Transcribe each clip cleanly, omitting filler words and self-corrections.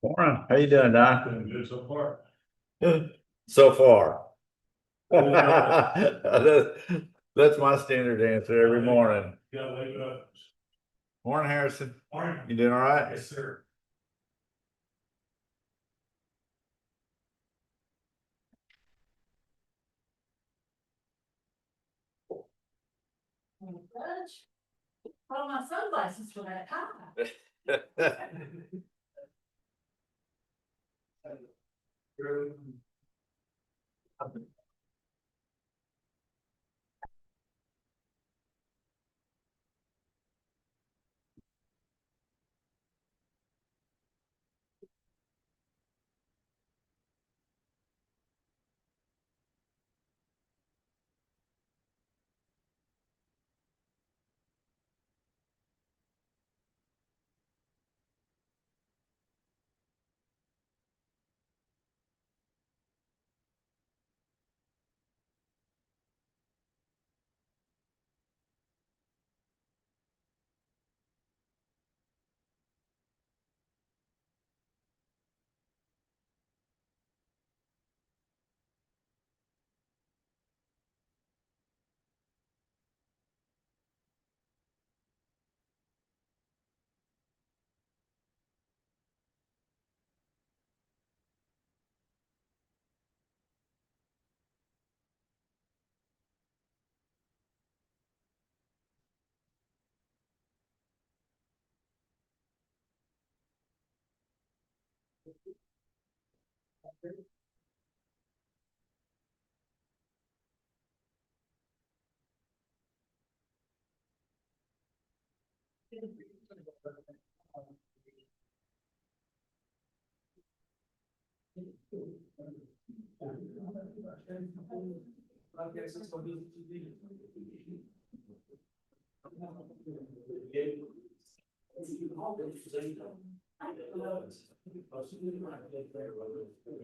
Morning, how you doing, Don? Doing good so far. So far. That's my standard answer every morning. Gotta wake up. Morning, Harrison. Morning. You doing all right? Yes, sir. Put on my sunglasses for that time.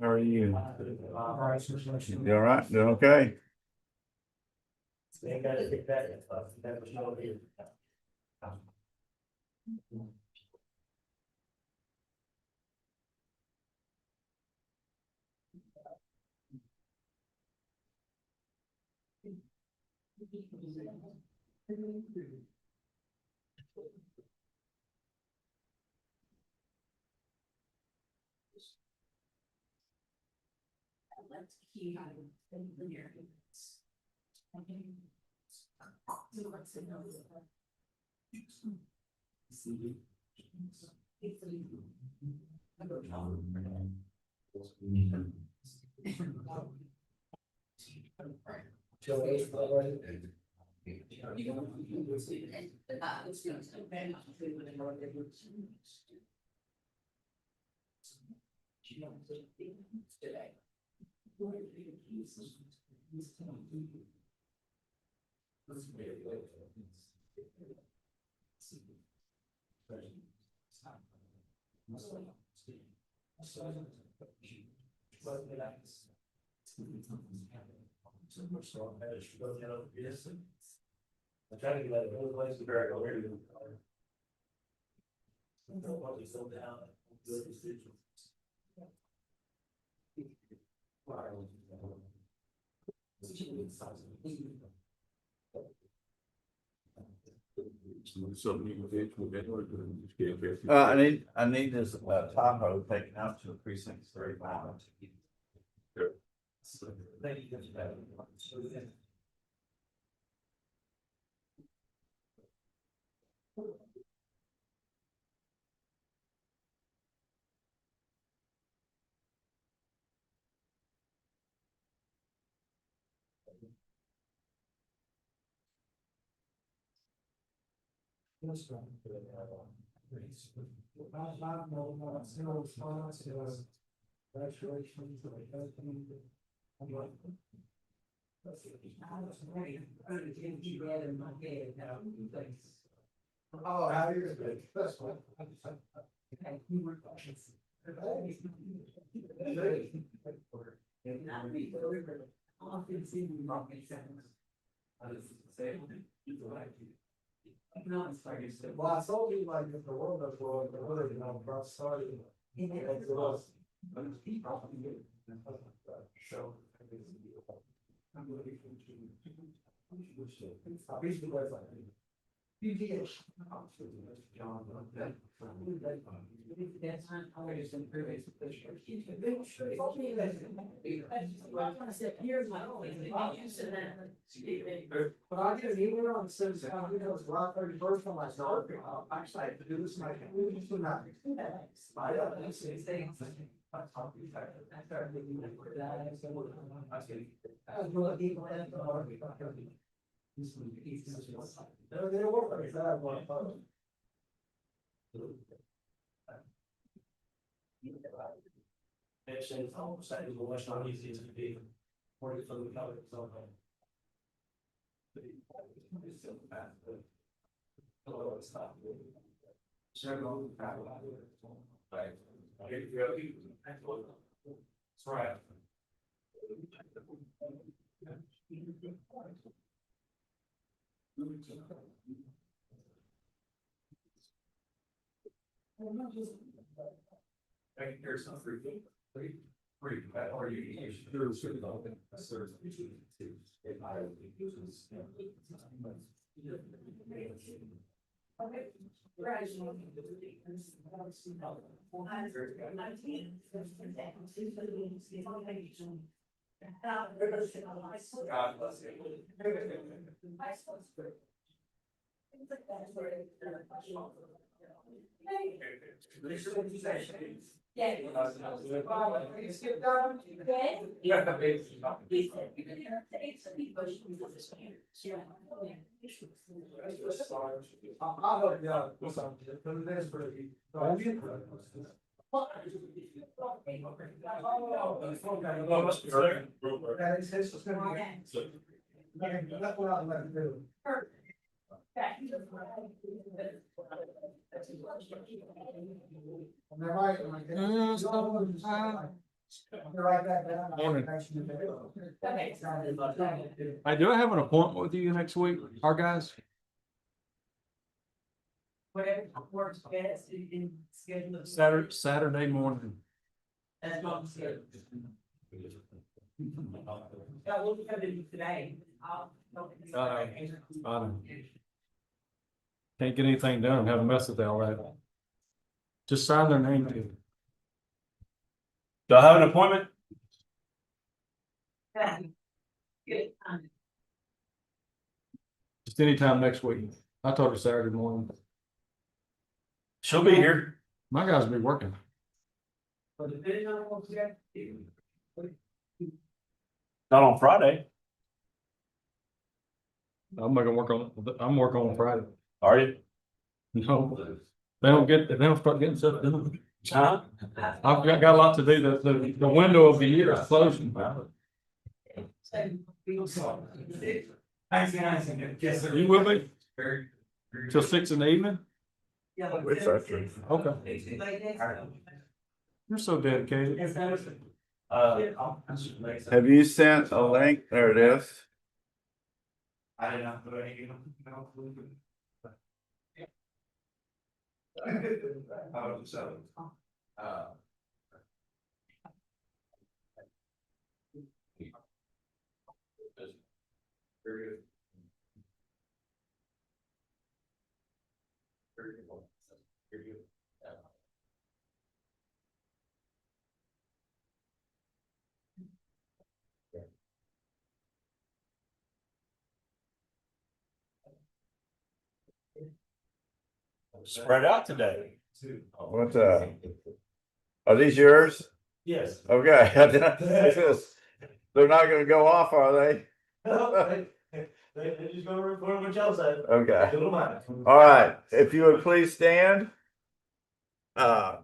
How are you? You all right? Doing okay? I'm trying to get out of the place to drag already. I need this Tahoe taken out to precinct 35. Oh, how you doing? That's one. Well, I told you like if the world was world, the other, you know, about starting Here's my only thing, I used to that. But I get an email on the seventh, you know, it's July 31st on my cell phone. Actually, I have to do this, my. I don't know, so it's saying. No, they don't work like that, I'm like, oh. Actually, it's almost like the West not easy to be. Working for the color, so. It's still bad, but. Hello, it's not. Several. Right. That's right. I can hear some free. Free, or you. God bless Yeah. Morning. Hey, do I have an appointment with you next week, our guys? Whatever works best, you can schedule it. Saturday morning. That's what I'm saying. Yeah, we'll come to today. I can't get anything done, have a mess with all that. Just sign their name to. Do I have an appointment? Good. Just anytime next week. I told her Saturday morning. She'll be here. My guys will be working. Not on Friday, I'm not gonna work on, I'm working on Friday. are you? No, they don't start getting stuff done. Huh? I've got a lot to do. The window of the year is closing. You will be till 6 in the evening? It's actually. Okay. You're so dedicated. Have you sent a link? There it is. I did not put any. Very good. Very good. Very good. Spread out today. What, are these yours? Yes. Okay. They're not gonna go off, are they? They just go record what y'all said. Okay. Don't mind. All right, if you would please stand. We'll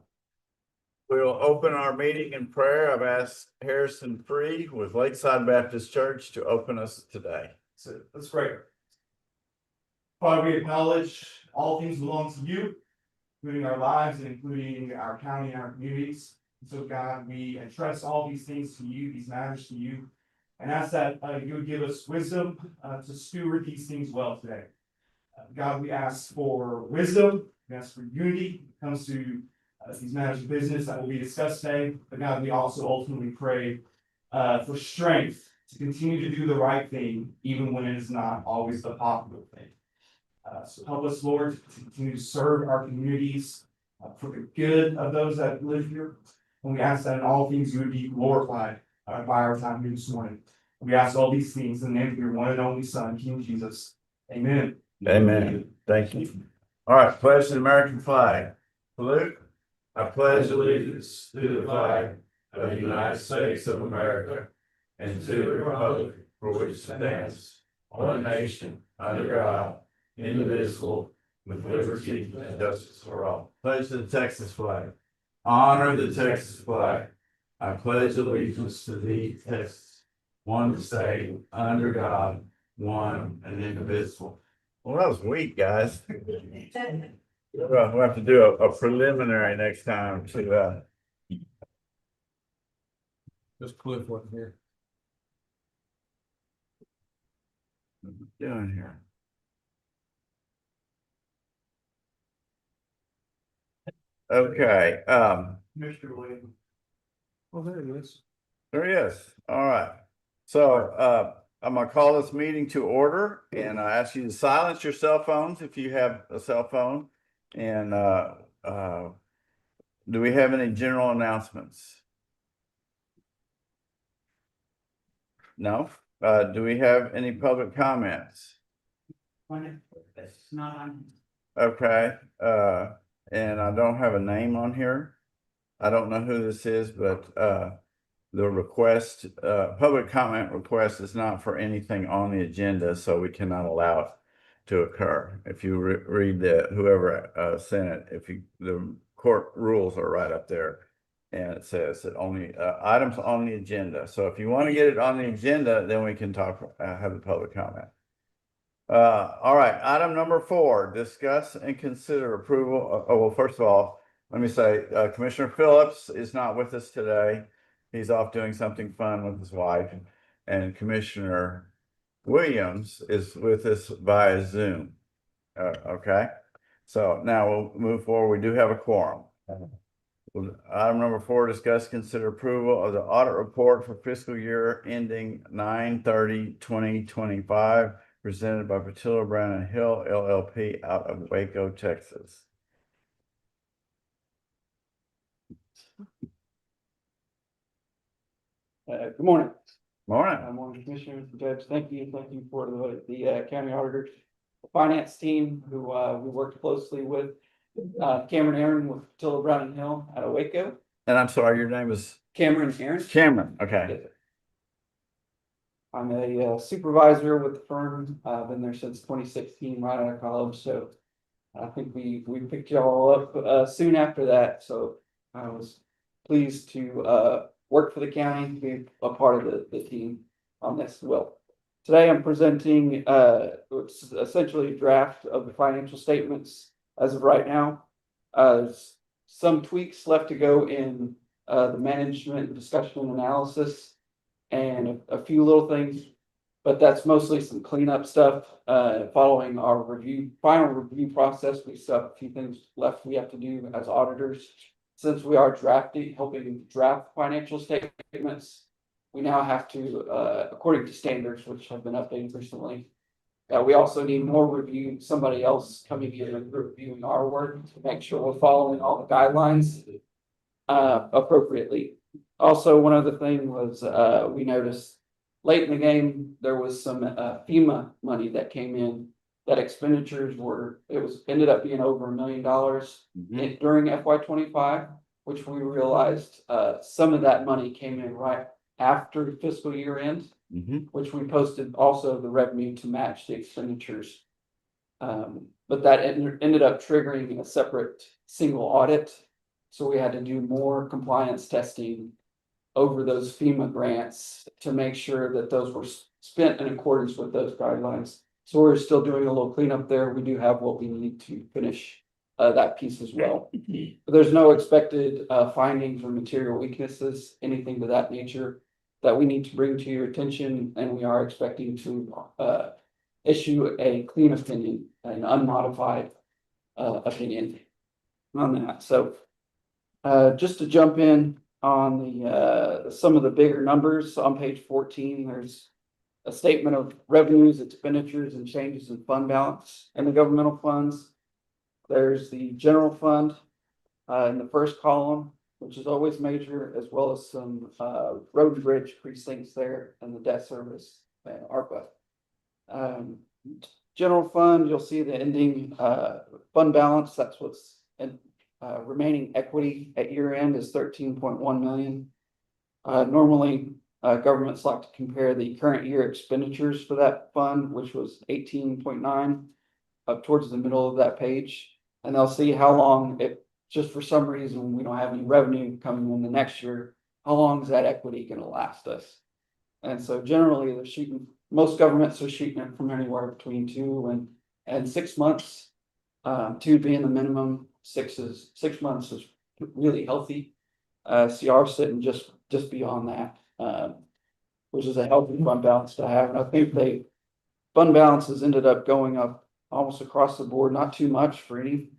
open our meeting in prayer. I've asked Harrison Free with Lakeside Baptist Church to open us today. So let's pray. Father, we acknowledge all things belong to you, including our lives and including our county and our communities. So God, we entrust all these things to you, these matters to you, and ask that you would give us wisdom to steward these things well today. God, we ask for wisdom, we ask for unity when it comes to these matters of business that will be discussed today, but God, we also ultimately pray for strength to continue to do the right thing, even when it is not always the popular thing. So help us, Lord, to continue to serve our communities for the good of those that live here. And we ask that in all things you would be glorified by our time here this morning. We ask all these things in the name of your one and only Son, King Jesus. Amen. Amen. Thank you. All right, pledge the American flag. Salute. I pledge allegiance to the flag of the United States of America and to the republic for which it stands, one nation, under God, indivisible, with liberty and justice for all. Pledge the Texas flag. Honor the Texas flag. I pledge allegiance to thee, Texas, one state, under God, one and indivisible. Well, that was weak, guys. We'll have to do a preliminary next time to, Just Cliff wasn't here. doing here. Okay, Mr. Williams. Oh, there he is. there he is. All right. So, I'm gonna call this meeting to order and I ask you to silence your cell phones if you have a cell phone. And, do we have any general announcements? No? Do we have any public comments? Not on. Okay, and I don't have a name on here. I don't know who this is, but, the request, public comment request is not for anything on the agenda, so we cannot allow it to occur. If you read whoever, sent it, the court rules are right up there. And it says that only, items on the agenda. So if you want to get it on the agenda, then we can talk, have the public comment. All right, item number 4, discuss and consider approval. Well, first of all, let me say, Commissioner Phillips is not with us today. He's off doing something fun with his wife. And Commissioner Williams is with us via Zoom. Okay, so now we'll move forward. We do have a quorum. Item number 4, discuss, consider approval of the audit report for fiscal year ending 9/30/2025, presented by Patillo Brown and Hill LLP out of Waco, Texas. Good morning. Morning. Morning, Commissioners and Judge. Thank you for the county auditor, the finance team who we worked closely with. Cameron Aaron with Patillo Brown and Hill out of Waco. And I'm sorry, your name is Cameron Aaron. Cameron. Okay. I'm a supervisor with the firm. Been there since 2016, right out of college. So I think we picked y'all up soon after that. So I was pleased to work for the county, to be a part of the team on this as well. Today I'm presenting it's essentially a draft of the financial statements as of right now. There's some tweaks left to go in the management discussion and analysis and a few little things, but that's mostly some cleanup stuff. Following our final review process, we still have a few things left we have to do as auditors. Since we are helping draft financial statements, we now have to, according to standards, which have been updated recently, we also need more review, somebody else coming in and reviewing our work to make sure we're following all the guidelines appropriately. Also, one other thing was we noticed late in the game, there was some FEMA money that came in, that expenditures ended up being over $1 million during FY25, which we realized some of that money came in right after fiscal year end, which we posted also the revenue to match the expenditures. But that ended up triggering a separate single audit. So we had to do more compliance testing over those FEMA grants to make sure that those were spent in accordance with those guidelines. So we're still doing a little cleanup there. We do have what we need to finish that piece as well. But there's no expected findings or material weaknesses, anything to that nature that we need to bring to your attention. And we are expecting to issue a clean opinion, an unmodified opinion on that. So Just to jump in on the, some of the bigger numbers on page 14, there's a statement of revenues, expenditures, and changes in fund balance and the governmental funds. There's the general fund in the first column, which is always major, as well as some road and bridge precincts there and the debt service and ARPA. General fund, you'll see the ending fund balance. That's what's in remaining equity at year end is 13.1 million. Normally, governments like to compare the current year expenditures for that fund, which was 18.9, up towards the middle of that page. And they'll see how long it, just for some reason, we don't have any revenue coming in the next year, how long is that equity gonna last us? And so generally, they're shooting, most governments are shooting it from anywhere between 2 and 6 months. 2 being the minimum, 6 months is really healthy. CR sitting just beyond that, which is a healthy fund balance to have. And I think fund balances ended up going up almost across the board, not too much for any,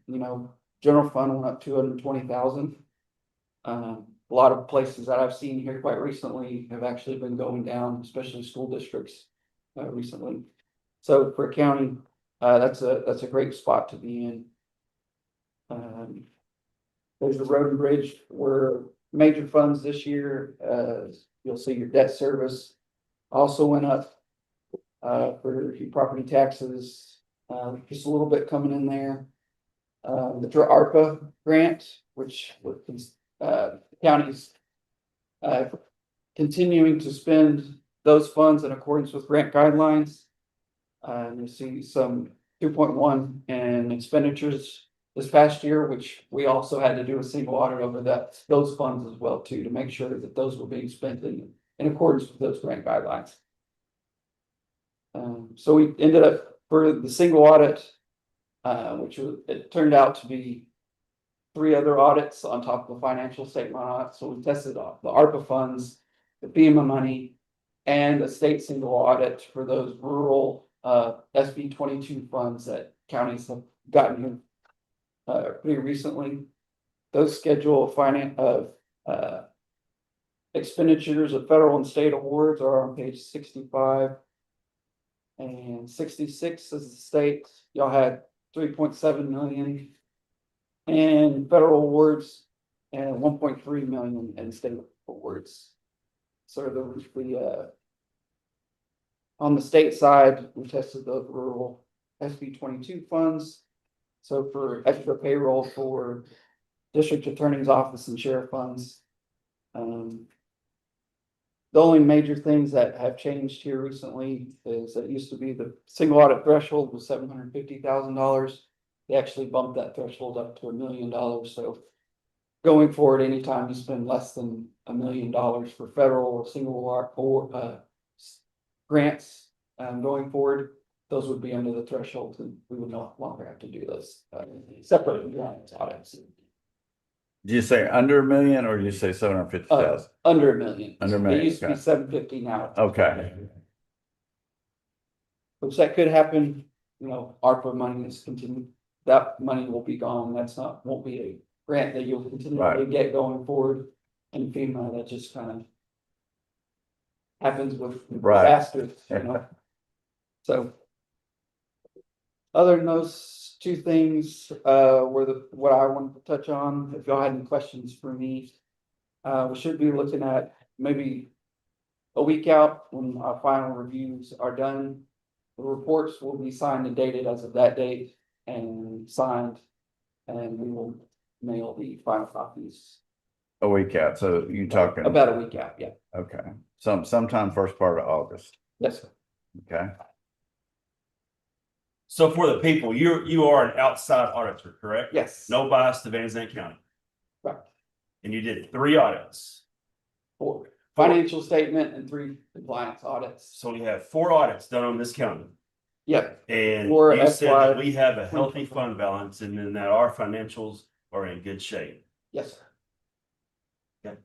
general fund went up 220,000. A lot of places that I've seen here quite recently have actually been going down, especially school districts recently. So for county, that's a great spot to be in. There's the road and bridge were major funds this year. You'll see your debt service also went up for your property taxes, just a little bit coming in there. The ARPA grant, which was counties continuing to spend those funds in accordance with grant guidelines. You see some 2.1 in expenditures this past year, which we also had to do a single audit over those funds as well too, to make sure that those were being spent in accordance with those grant guidelines. So we ended up for the single audit, which it turned out to be 3 other audits on top of the financial statement audit. So we tested off the ARPA funds, the FEMA money, and the state single audit for those rural SB 22 funds that counties have gotten here pretty recently. Those schedule of expenditures of federal and state awards are on page 65 and 66 is the state. Y'all had 3.7 million in federal awards and 1.3 million in state awards. So the on the state side, we tested the rural SB 22 funds. So for extra payroll for district attorney's office and sheriff funds. The only major things that have changed here recently is that it used to be the single audit threshold was $750,000. They actually bumped that threshold up to $1 million. So going forward, anytime you spend less than $1 million for federal or single or grants, going forward, those would be under the threshold, and we would no longer have to do those separate grant audits. Did you say under 1 million or did you say 750,000? Under $1 million. Under $1 million, It used to be okay. 750 now. Okay. Which that could happen, ARPA money is continuing, that money will be gone. Won't be a grant that you'll continually Right. get going forward. And FEMA, that just kind of happens with Right. disasters, So other than those 2 things, were what I wanted to touch on. If y'all had any questions for me, we should be looking at maybe a week out when our final reviews are done. The reports will be signed and dated as of that date and signed, and we will mail the final copies A week out, so you talking? about a week out. Yeah. Okay, sometime first part of August, Yes, sir. okay? So for the people, you are an outside auditor, correct? Yes. No bias to Van Zandt County. Right. And you did 3 audits. 4 financial statement and 3 compliance audits. So we have 4 audits done on this county. Yep. And Or you said that FY we have a healthy fund balance and then that our financials are in good shape. Yes, sir. Okay.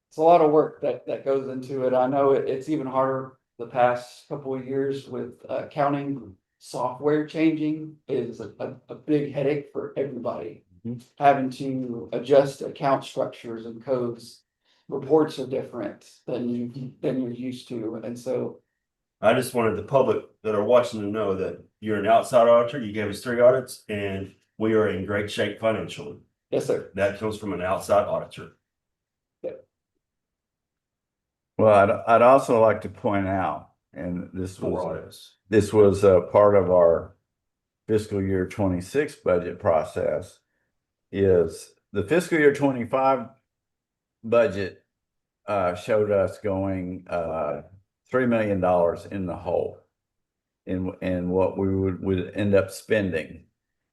It's a lot of work that goes into it. I know it's even harder the past couple of years with accounting software changing is a big headache for everybody. having to adjust account structures and codes. Reports are different than you're used to, and so, I just wanted the public that are watching to know that you're an outside auditor. You gave us 3 audits and we are in great shape financially. yes, sir. That comes from an outside auditor. Well, I'd also like to point out, and 4 audits. this was a part of our fiscal year 26 budget process, is the fiscal year 25 budget showed us going $3 million in the hole in what we would end up spending.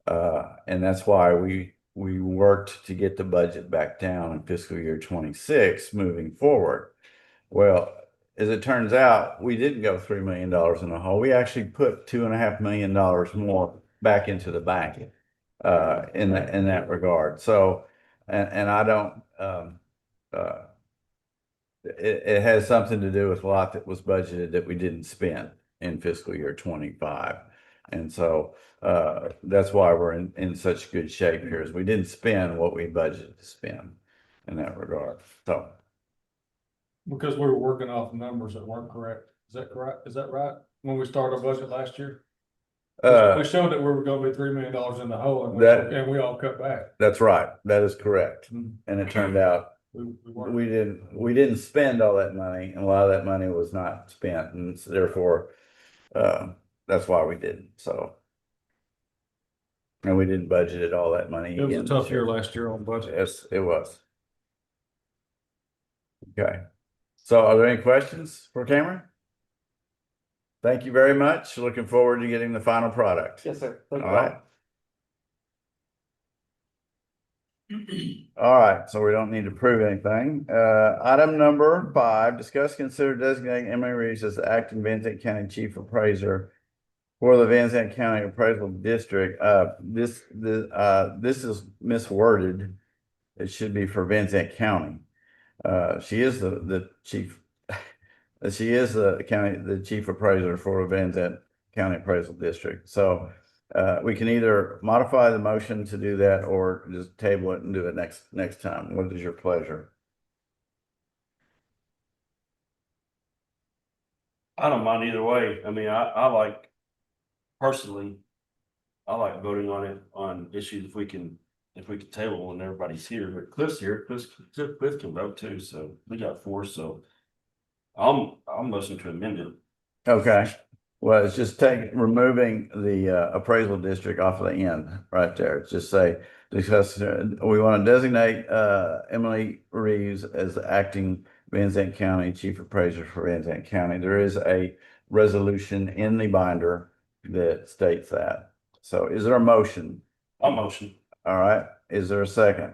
And that's why we worked to get the budget back down in fiscal year 26 moving forward. Well, as it turns out, we didn't go $3 million in the hole. We actually put $2.5 million more back into the bank in that regard. So, and I don't, it has something to do with a lot that was budgeted that we didn't spend in fiscal year 25. And so that's why we're in such good shape here, is we didn't spend what we budgeted to spend in that regard. So. Because we were working off numbers that weren't correct. Is that correct? Is that right? When we started our budget last year? We showed that we were gonna be $3 million in the hole and we all cut back. That's right. That is correct. Mhm. And it turned out we didn't spend all that money, and a lot of that money was not spent, and so therefore that's why we didn't. So, and we didn't budget all that money. It was a again tough this year last year on budget. Yes, it was. Okay. So are there any questions for Cameron? Thank you very much. Looking forward to getting the final product. Yes, sir. Thank you All right. All right, so we don't need to prove anything. Item number 5, discuss, consider designating Emily Reeves as the acting Van Zandt County Chief Appraiser for the Van Zandt County Appraisal District. This is misworded. It should be for Van Zandt County. She is the chief. She is the chief appraiser for Van Zandt County Appraisal District. So we can either modify the motion to do that or just table it and do it next time. What is your pleasure? I don't mind either way. I mean, I like, personally, I like voting on it on issues if we can table when everybody's here, but Cliff's here, Cliff can vote too, so we got 4, so. I'm motion to amend it. Okay. Well, it's just removing the appraisal district off of the end right there. It's just say, discuss, we want to designate Emily Reeves as the acting Van Zandt County Chief Appraiser for Van Zandt County. There is a resolution in the binder that states that. So is there a motion? I'll motion. All right. Is there a second?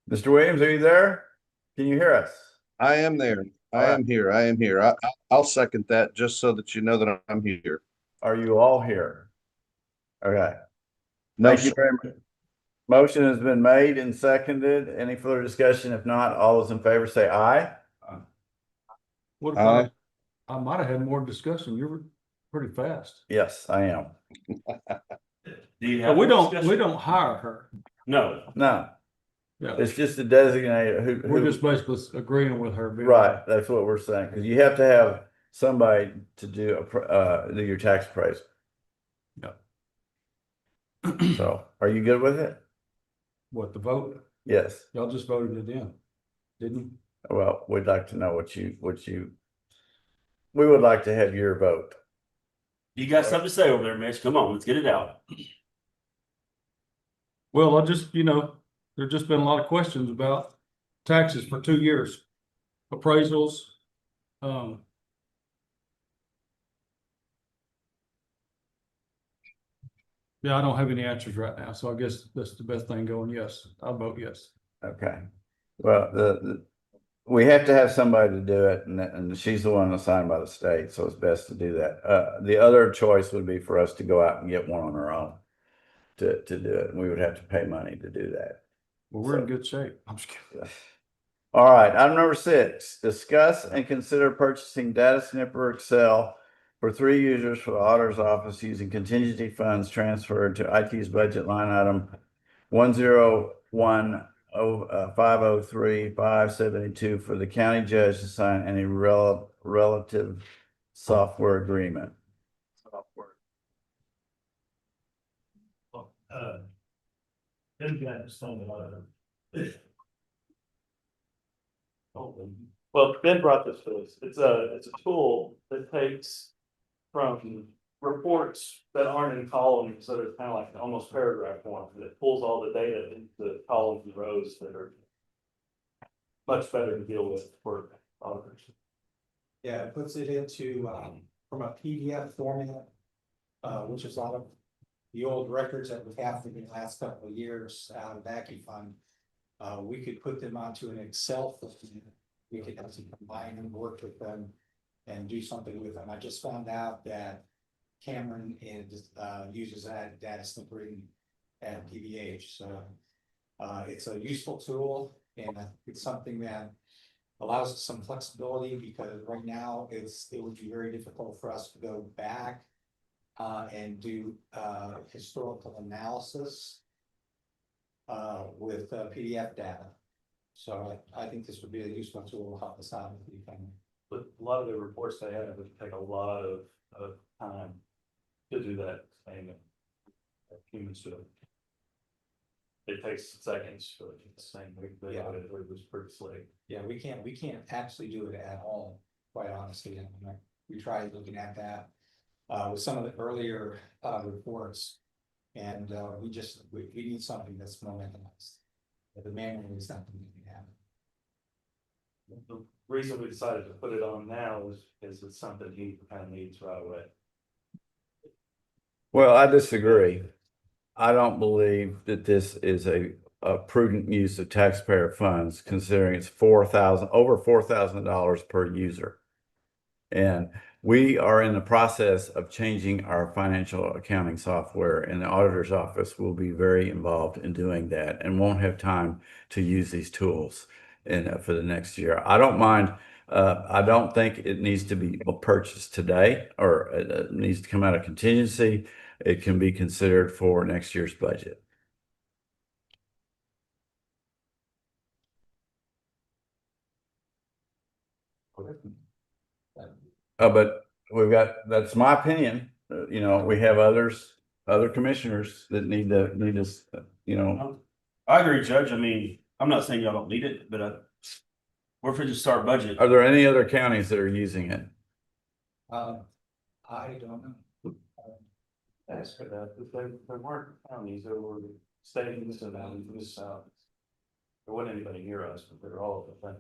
Mr. Williams, are you there? Can you hear us? I am there. I am here. I am here. I'll second that just so that you know that I'm here. Are you all here? Okay. No, Thank you very much. Motion has been made and seconded. Any further discussion? If not, all those in favor say aye. What about, I might have had more discussion. You were pretty fast. Yes, I am. Do you But have? we a don't discussion? hire her. No, No, Yeah, it's just a designator who. we're just basically agreeing with her. being- Right, that's what we're saying, because you have to have somebody to do do your tax appraisal. Yeah. So, are you good with it? What, the vote? Yes. Y'all just voted it in, didn't you? Well, we'd like to know we would like to have your vote. you got something to say over there, Mitch. Come on, let's get it out. Well, there's just been a lot of questions about taxes for 2 years, appraisals. Yeah, I don't have any answers right now, so I guess that's the best thing going. Yes, I'll vote yes. Okay. Well, we have to have somebody to do it, and she's the one assigned by the state, so it's best to do that. The other choice would be for us to go out and get one on our own to do it, and we would have to pay money to do that. Well, we're in good shape. I'm just kidding. All right, item number 6, discuss and consider purchasing data snipper Excel for 3 users for the auditor's office using contingency funds transferred to IT's budget line item 1010503 for the county judge to sign any relative software agreement. Well, Ben brought this to us. It's a tool that takes from reports that aren't in columns, that are kind of like almost paragraph form, that pulls all the data into columns and rows that are much better to deal with for auditors. Yeah, it puts it into, from a PDF format, which is a lot of the old records that we have from the last couple of years out of AccuFund. We could put them onto an Excel format. We could actually combine and work with them and do something with them. I just found out that Cameron uses that data snipping at PVH, so it's a useful tool, and it's something that allows us some flexibility, because right now it would be very difficult for us to go back and do historical analysis with PDF data. So I think this would be a useful tool to help us out if we can. But a lot of the reports they have would take a lot of time to do that thing. Humans do it. It takes seconds for the same week, but Yeah. it was pretty slick. Yeah, we can't actually do it at all, quite honestly. I mean, we tried looking at that with some of the earlier reports. And we need something that's more mechanized. The manual is something we can have. The reason we decided to put it on now is it's something he kind of needs right away. Well, I disagree. I don't believe that this is a prudent use of taxpayer funds, considering it's over $4,000 per user. And we are in the process of changing our financial accounting software, and the auditor's office will be very involved in doing that and won't have time to use these tools for the next year. I don't mind. I don't think it needs to be purchased today, or it needs to come out of contingency. It can be considered for next year's budget. But that's my opinion. We have other commissioners that need this, I agree, Judge. I mean, I'm not saying y'all don't need it, but we're for just start budget. Are there any other counties that are using it? I don't know. That's for that, there weren't counties that were stating this and that, and this out. There wasn't anybody near us, but they're all of the thing.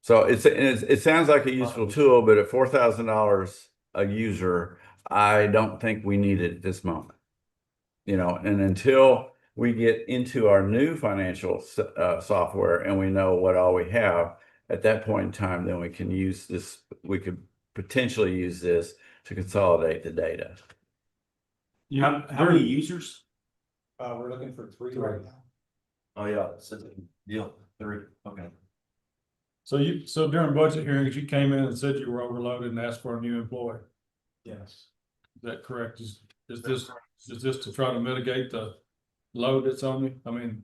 So it sounds like a useful tool, but at $4,000 a user, I don't think we need it at this moment. And until we get into our new financial software and we know what all we have, at that point in time, then we can use this. We could potentially use this to consolidate the data. How many users? We're looking for 3 right now. Oh, yeah, deal 3. Okay. So during budget hearings, you came in and said you were overloaded and asked for a new employee. Yes. Is that correct? Is this to try to mitigate the load that's on you? I mean.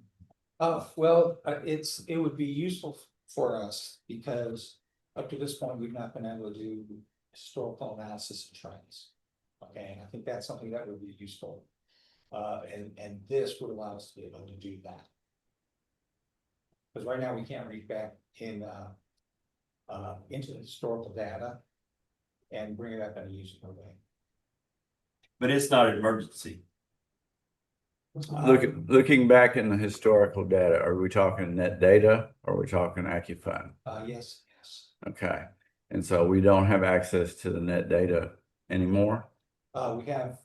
Well, it would be useful for us, because up to this point, we've not been able to do historical analysis and trends. Okay, and I think that's something that would be useful. And this would allow us to be able to do that. Because right now we can't read back into the historical data and bring it up in a usable way. But it's not an emergency. Looking back in the historical data, are we talking net data or are we talking AccuFund? Yes. Okay. And so we don't have access to the net data anymore? We have.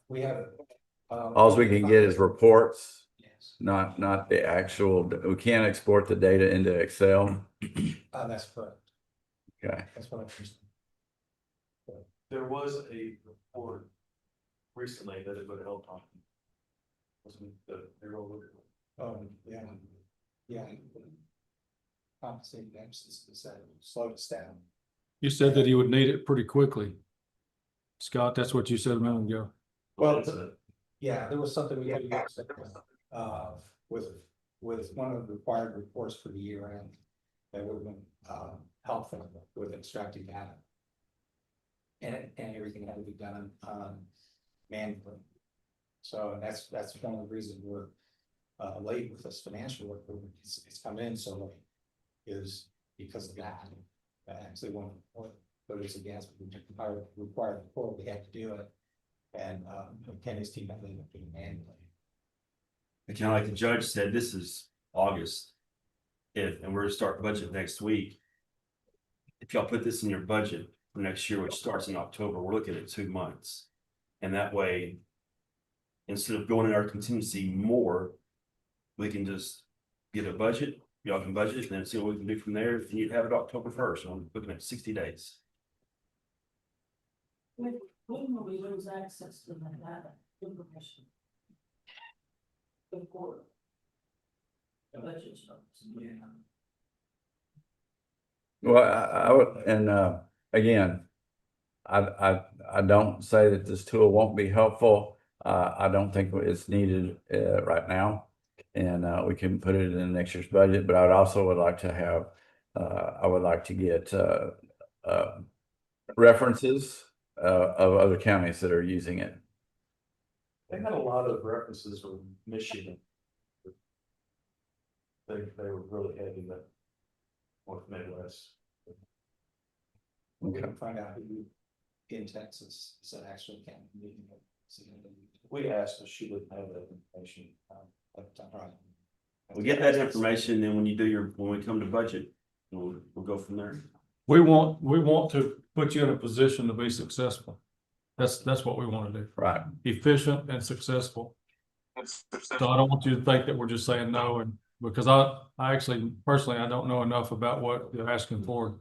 All we can get is reports, Yes. not the actual, we can't export the data into Excel. That's correct. Okay. That's what I'm saying. There was a report recently that it would help on. Wasn't the payroll? Oh, yeah. Yeah. Compensate them, said slow us down. You said that he would need it pretty quickly. Scott, that's what you said a minute ago. Well, yeah, there was something we had to get, with one of the required reports for the year end. That would have been, helpful with extracting data. And everything had to be done, manually. So that's one of the reasons we're, late with this financial work, it's come in so late. Is because of that. Actually, one, but it's against, required report, we had to do it. And Kenny's team, I think, doing manually. Kind of like the judge said, this is August. And we're gonna start budget next week. If y'all put this in your budget for next year, which starts in October, we're looking at 2 months. And that way, instead of going in our contingency more, we can just get a budget, y'all can budget, and then see what we can do from there. And you'd have it October 1st, so I'm looking at 60 days. When will we lose access to that data information? Before. The budget starts. Yeah. Well, I would, and again, I don't say that this tool won't be helpful. I don't think it's needed right now, and we can put it in next year's budget. But I also would like to have, I would like to get references of other counties that are using it. They had a lot of references from Michigan. They were really heavy, but North Midwest. We can find out who in Texas is actually can. We asked if she would have that information. We get that information, and when we come to budget, we'll go from there. We want to put you in a position to be successful. That's what we want to do. Right. Efficient and successful. So I don't want you to think that we're just saying no, and because I actually personally, I don't know enough about what you're asking for.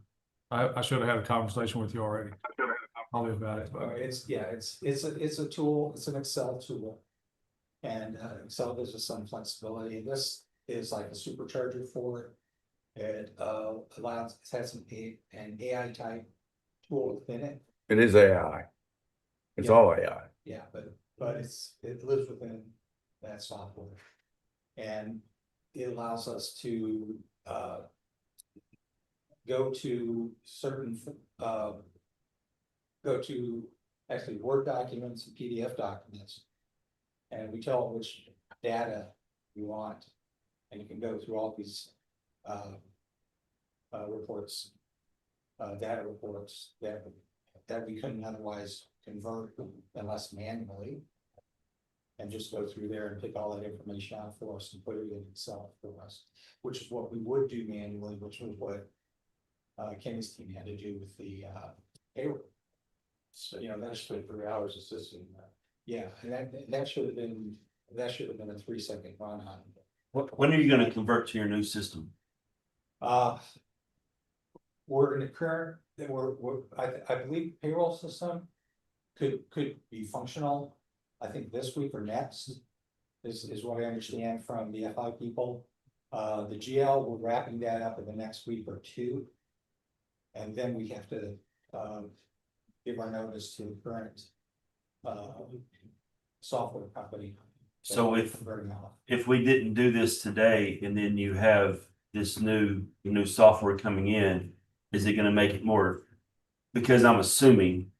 I should have had a conversation with you already. Probably about it, but It's a tool, it's an Excel tool. And Excel gives us some flexibility. This is like a supercharger for it. It allows, it has an AI type tool within it. It is AI. It's Yeah. all AI. Yeah, but it lives within that software. And it allows us to go to certain go to actually Word documents and PDF documents. And we tell it which data you want, and you can go through all these reports, data reports that we couldn't otherwise convert unless manually. And just go through there and pick all that information out for us and put it in Excel for us, which is what we would do manually, which was what Kenny's team had to do with the payroll. So, you know, that's for 3 hours assisting. Yeah, and that should have been a 3-second run on. When are you going to convert to your new system? We're in the current, I believe payroll system could be functional. I think this week or next is what I understand from the FI people. The GL, we're wrapping that up in the next week or two. And then we have to give our notice to the current software company. So if we didn't do this today, and then you have this new software coming in, is it going to make it more? Because I'm assuming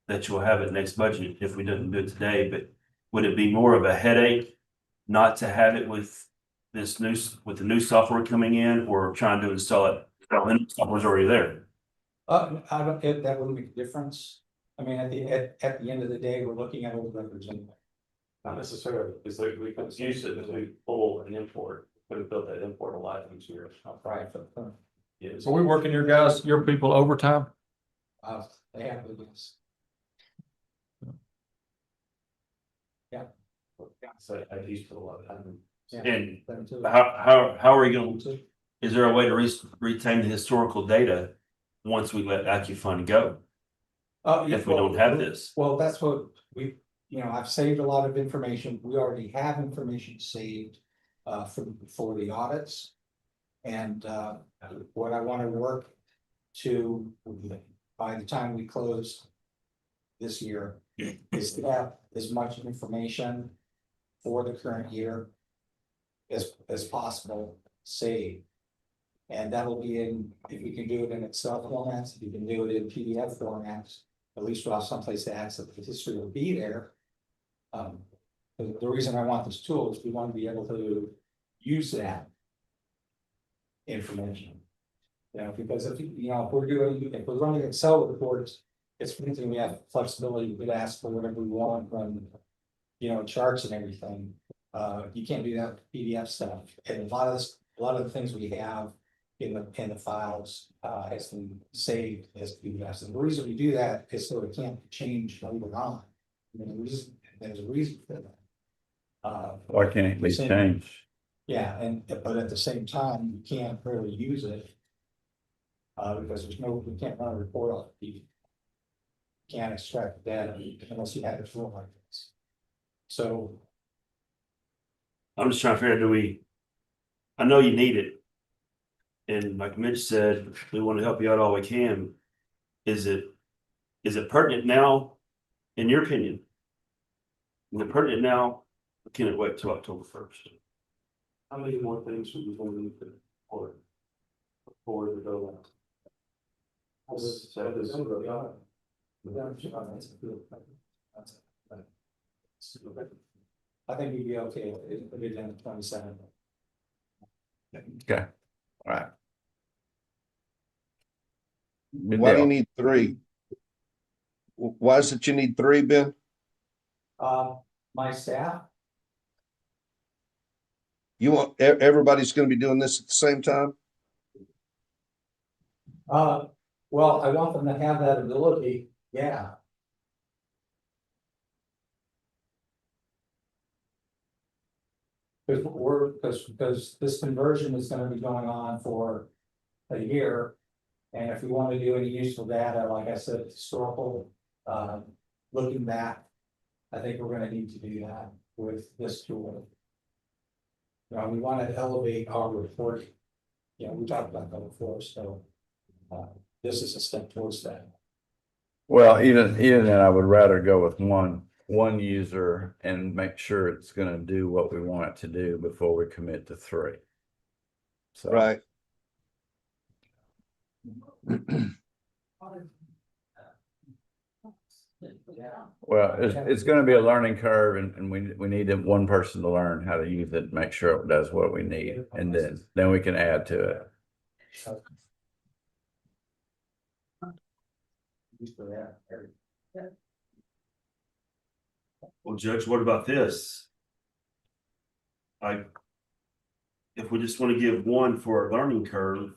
that you'll have it next budget if we didn't do it today, but would it be more of a headache not to have it with the new software coming in, or trying to install it when the software's already there? That wouldn't make a difference. I mean, at the end of the day, we're looking at old records anyway. Not necessarily, because we could use it as we pull and import, could have built that import a lot easier. Right. Yes. are we working your people overtime? They have to do this. Yeah. So I used to a lot of time. And Them too. how are you going to? Is there a way to retain the historical data once we let AccuFund go? If we don't have this? Well, that's what I've saved a lot of information. We already have information saved for the audits. And what I want to work to by the time we close this year, is to have as much information for the current year as possible saved. And that'll be in, if we can do it in Excel formats, if you can do it in PDF formats, at least we'll have someplace to access the history will be there. The reason I want this tool is we want to be able to use that information. You know, because if if we're running Excel reports, it's something we have flexibility, we could ask for whatever we want from, charts and everything. You can't do that with PDF stuff, and a lot of the things we have in the files has been saved as PDFs. And the reason we do that is so it can't change later on. There's a reason for that. Why can't it be changed? Yeah, but at the same time, you can't really use it. Because we can't run a report off the. Can't extract data unless you have it for like this. So. I'm just trying to figure out, I know you need it. And like Mitch said, we want to help you out all we can. Is it pertinent now, in your opinion? Is it pertinent now, or can it wait till October 1st? How many more things would we want to need to for the go? I think we'd be okay if it put it down to 27. Okay, all right. Good Why do you deal. need three? Why is it you need three, Ben? My staff, You want, everybody's gonna be doing this at the same time? well, I want them to have that ability, yeah. Because this conversion is gonna be going on for a year. And if we want to do any useful data, like I said, historical, looking back, I think we're gonna need to do that with this tool. We want to elevate our reporting. We talked about that before, so this is a step towards that. Well, even then, I would rather go with one user and make sure it's gonna do what we want it to do before we commit to three. So. Right. Well, it's gonna be a learning curve, and we need one person to learn how to use it, make sure it does what we need, and then we can add to it. Well, Judge, what about this? If we just want to give one for a learning curve.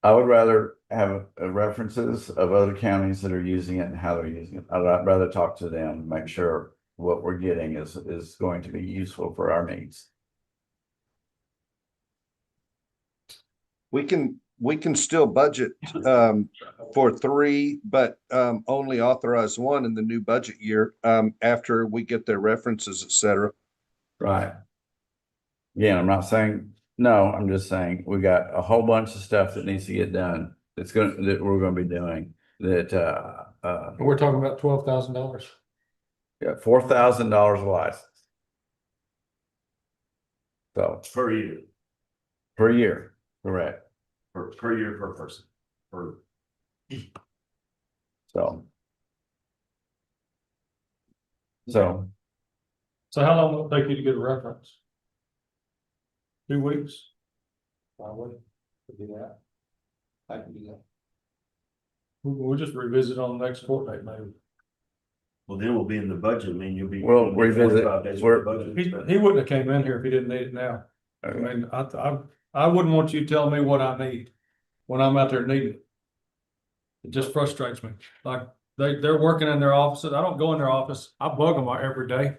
I would rather have references of other counties that are using it and how they're using it. I'd rather talk to them, make sure what we're getting is going to be useful for our needs. We can still budget for three, but only authorize one in the new budget year after we get their references, et cetera. Right. Yeah, I'm not saying no, I'm just saying we got a whole bunch of stuff that needs to get done. That we're gonna be doing that We're talking about $12,000. yeah, $4,000 a license. So Per year, per year, correct. per year, per person, So So how long will it take you to get a reference? 2 weeks? Probably could do that. I can do that. We'll just revisit on the next court date, maybe. well, then we'll be in the budget, I mean, you'll be. We'll revisit. 45 days We're- for the budget. He wouldn't have came in here if he didn't need it now. I mean, I wouldn't want you telling me what I need when I'm out there needing it. It just frustrates me. Like, they're working in their offices. I don't go in their office. I bug them every day.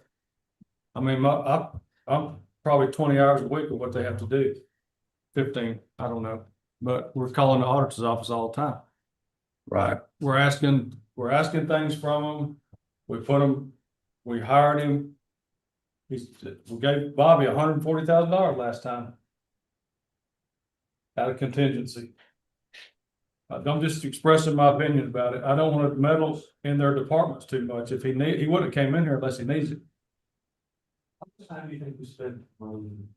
I mean, I'm probably 20 hours a week of what they have to do. 15, I don't know, but we're calling the auditor's office all the time. right. We're asking things from them. We hired him. We gave Bobby $140,000 last time. Out of contingency. I'm just expressing my opinion about it. I don't want to meddle in their departments too much. If he he wouldn't have came in here unless he needs it. How much time do you think we spent on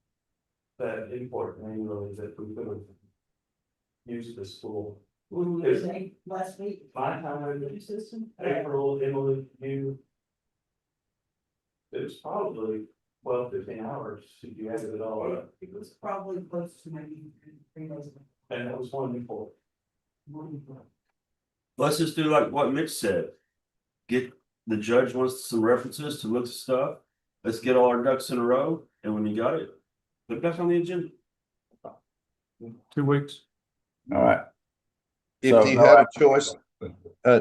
that import manually that we could have used this tool? Last week. My time, New system. April, Emily, you. It was probably 12-15 hours if you added it all up, It was probably close to maybe 3 days. and that was one before. Let's just do like what Mitch said. Get, the judge wants some references to look at stuff. Let's get all our ducks in a row, and when you got it, put it back on the agenda. 2 weeks. All right. If So, he no had a choice,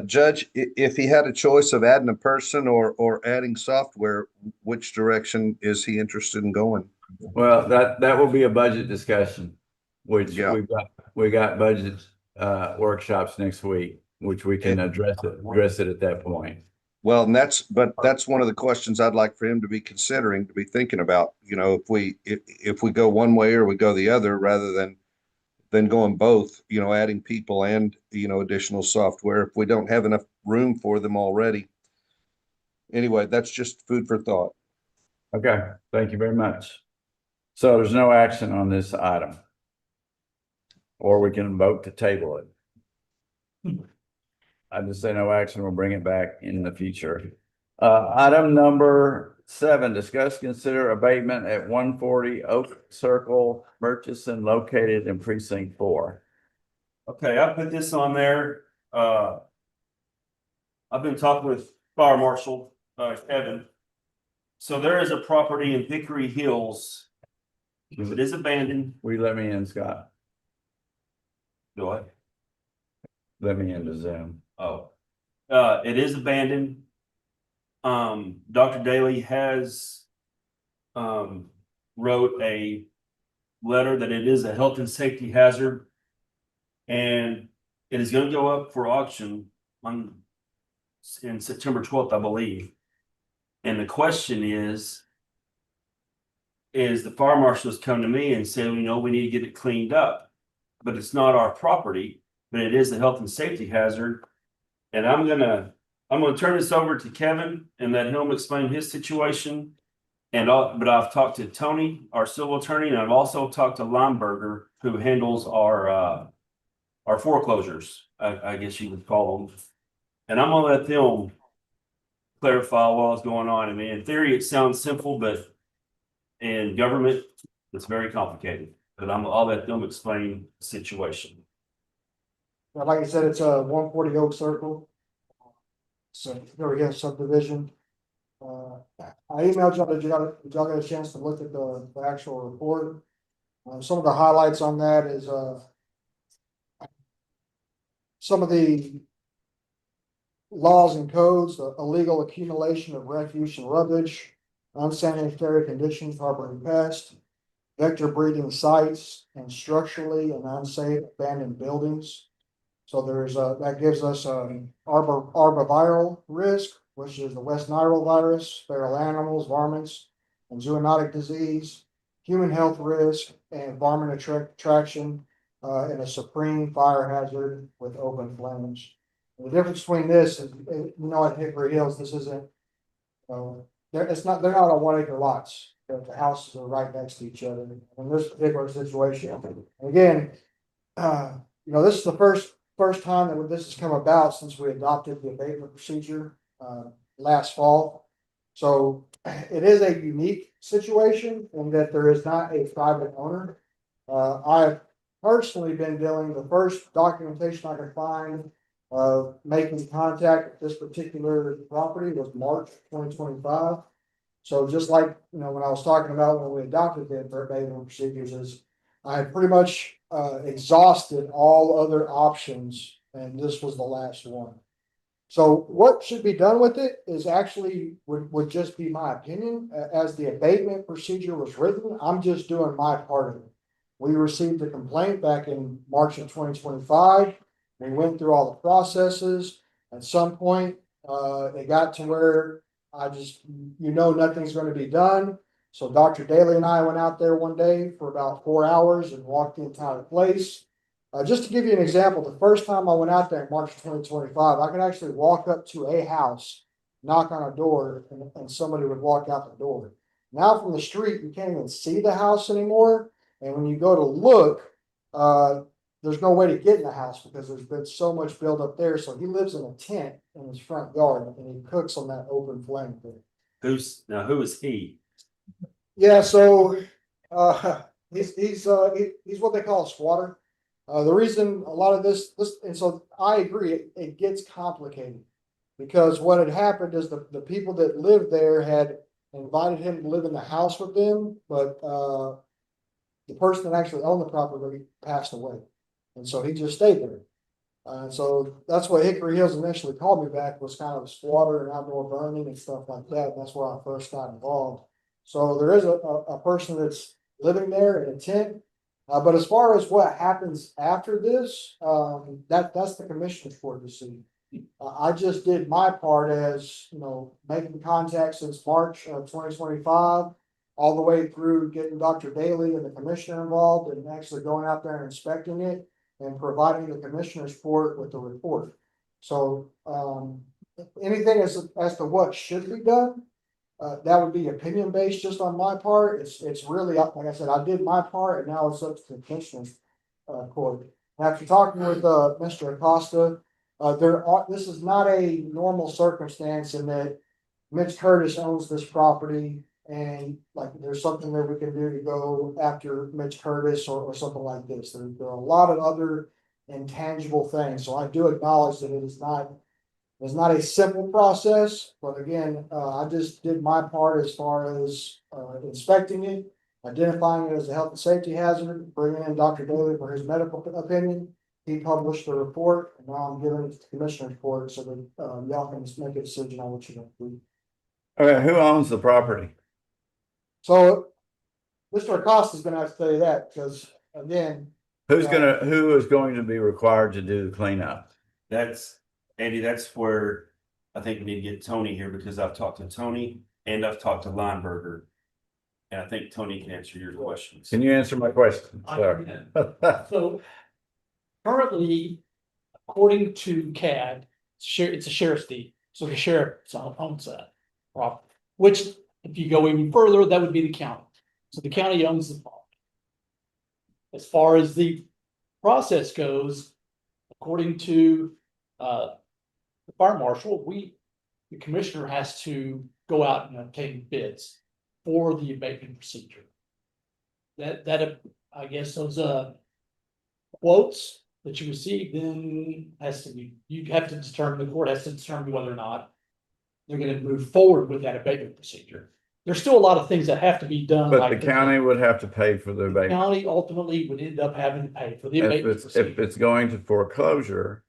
Judge, if he had a choice of adding a person or adding software, which direction is he interested in going? Well, that will be a budget discussion, which Yeah. we got budget workshops next week, which we can address it at that point. Well, and that's one of the questions I'd like for him to be considering, to be thinking about, you know, if we go one way or we go the other, rather than going both, you know, adding people and, you know, additional software if we don't have enough room for them already. Anyway, that's just food for thought. Okay, thank you very much. So there's no action on this item. Or we can vote to table it. I just say no action, we'll bring it back in the future. Item number 7, discuss, consider abatement at 140 Oak Circle, Murchison, located in precinct 4. Okay, I put this on there. I've been talking with Fire Marshal, Kevin. So there is a property in Hickory Hills. It is abandoned. Will you let me in, Scott? Do I? Let me into Zoom. Oh, it is abandoned. Dr. Daly has wrote a letter that it is a health and safety hazard, and it is going to go up for auction in September 12th, I believe. And the question is the fire marshal has come to me and said, you know, we need to get it cleaned up, but it's not our property, but it is a health and safety hazard. And I'm gonna turn this over to Kevin and let him explain his situation. But I've talked to Tony, our civil attorney, and I've also talked to Limberger, who handles our foreclosures, I guess you would call them. And I'm gonna let them clarify what's going on. I mean, in theory, it sounds simple, but in government, it's very complicated. But I'll let them explain the situation. Like I said, it's a 140 Oak Circle. So there we go, subdivision. I emailed y'all, did y'all get a chance to look at the actual report? Some of the highlights on that is some of the laws and codes, the illegal accumulation of refuse and rubbish, unsanitary conditions harboring pests, vector breeding sites, and structurally and unsafe abandoned buildings. So that gives us arboviral risk, which is the West Nile virus, feral animals, varmints, and zoonotic disease, human health risk, and varmint attraction, and a supreme fire hazard with open flames. The difference between this is, you know, at Hickory Hills, this isn't, they're not on 1 acre lots. The houses are right next to each other. In this particular situation, again, you know, this is the first time that this has come about since we adopted the abatement procedure last fall. So it is a unique situation in that there is not a private owner. I've personally been dealing, the first documentation I could find of making contact with this particular property was March 2025. So just like, you know, when I was talking about when we adopted the abatement procedures, is I had pretty much exhausted all other options, and this was the last one. So what should be done with it is actually would just be my opinion. As the abatement procedure was written, I'm just doing my part of it. We received a complaint back in March of 2025. We went through all the processes. At some point, it got to where nothing's going to be done. So Dr. Daly and I went out there one day for about 4 hours and walked the entire place. Just to give you an example, the first time I went out there in March 2025, I could actually walk up to a house, knock on a door, and somebody would walk out the door. Now from the street, you can't even see the house anymore. And when you go to look, there's no way to get in the house because there's been so much built up there. So he lives in a tent in his front yard and he cooks on that open flame pit. Who is he? Yeah, so he's what they call a squatter. The reason a lot of this, and so I agree, it gets complicated. Because what had happened is the people that lived there had invited him to live in the house with them, but the person that actually owned the property passed away. And so he just stayed there. So that's what Hickory Hills initially called me back, was kind of a squatter and outdoor burning and stuff like that. And that's where I first got involved. So there is a person that's living there in a tent. But as far as what happens after this, that's the commissioner's court decision. I just did my part as, making contact since March of 2025, all the way through getting Dr. Daly and the commissioner involved and actually going out there and inspecting it and providing the commissioner's court with the report. So, anything as to what should be done, that would be opinion based just on my part. It's really, like I said, I did my part and now it's up to the commissioner's court. After talking with Mr. Acosta, this is not a normal circumstance in that Mitch Curtis owns this property and like there's something that we can do to go after Mitch Curtis or something like this. There are a lot of other intangible things. So I do acknowledge that it's not a simple process, but again, I just did my part as far as inspecting it, identifying it as a health and safety hazard, bringing in Dr. Daly for his medical opinion. He published the report, and now I'm giving it to the commissioner's court so that y'all can just make a decision on what you're going to do. Okay, who owns the property? So, Mr. Acosta is going to have to tell you that because again, Who is going to be required to do the cleanup? That's Andy, that's where I think we need to get Tony here because I've talked to Tony and I've talked to Lineberger. And I think Tony can answer your questions. Can you answer my question? I Sorry. can. So currently, according to CAD, it's a sheriff's deed. So the sheriff owns that property, which if you go even further, that would be the county. So the county owns the property. As far as the process goes, according to the fire marshal, the commissioner has to go out and obtain bids for the abatement procedure. That I guess those quotes that you receive then you have to determine, the court has to determine whether or not they're going to move forward with that abatement procedure. There's still a lot of things that have to be done. But like the county would have to pay for the the abatement. county ultimately would end up having to pay for the If abatement it's procedure. going to foreclosure,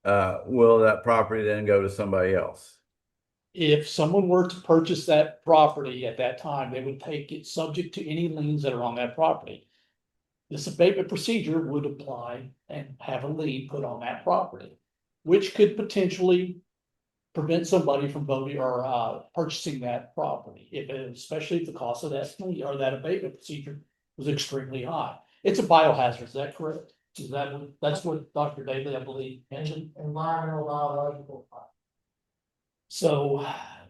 will that property then go to somebody else? If someone were to purchase that property at that time, they would take it subject to any liens that are on that property. This abatement procedure would apply and have a lien put on that property, which could potentially prevent somebody from voting or purchasing that property, especially if the cost of that lien or that abatement procedure was extremely high. It's a biohazard, is that correct? That's what Dr. Daly, I believe, mentioned? environmental, biological. So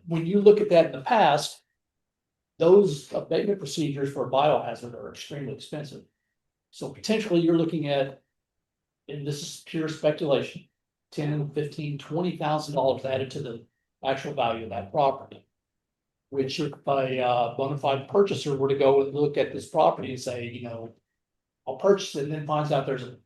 when you look at that in the past, those abatement procedures for biohazard are extremely expensive. So potentially you're looking at, and this is pure speculation, $10,000, $15,000, $20,000 added to the actual value of that property. Which if a bona fide purchaser were to go and look at this property and say, I'll purchase it, and then finds out there's a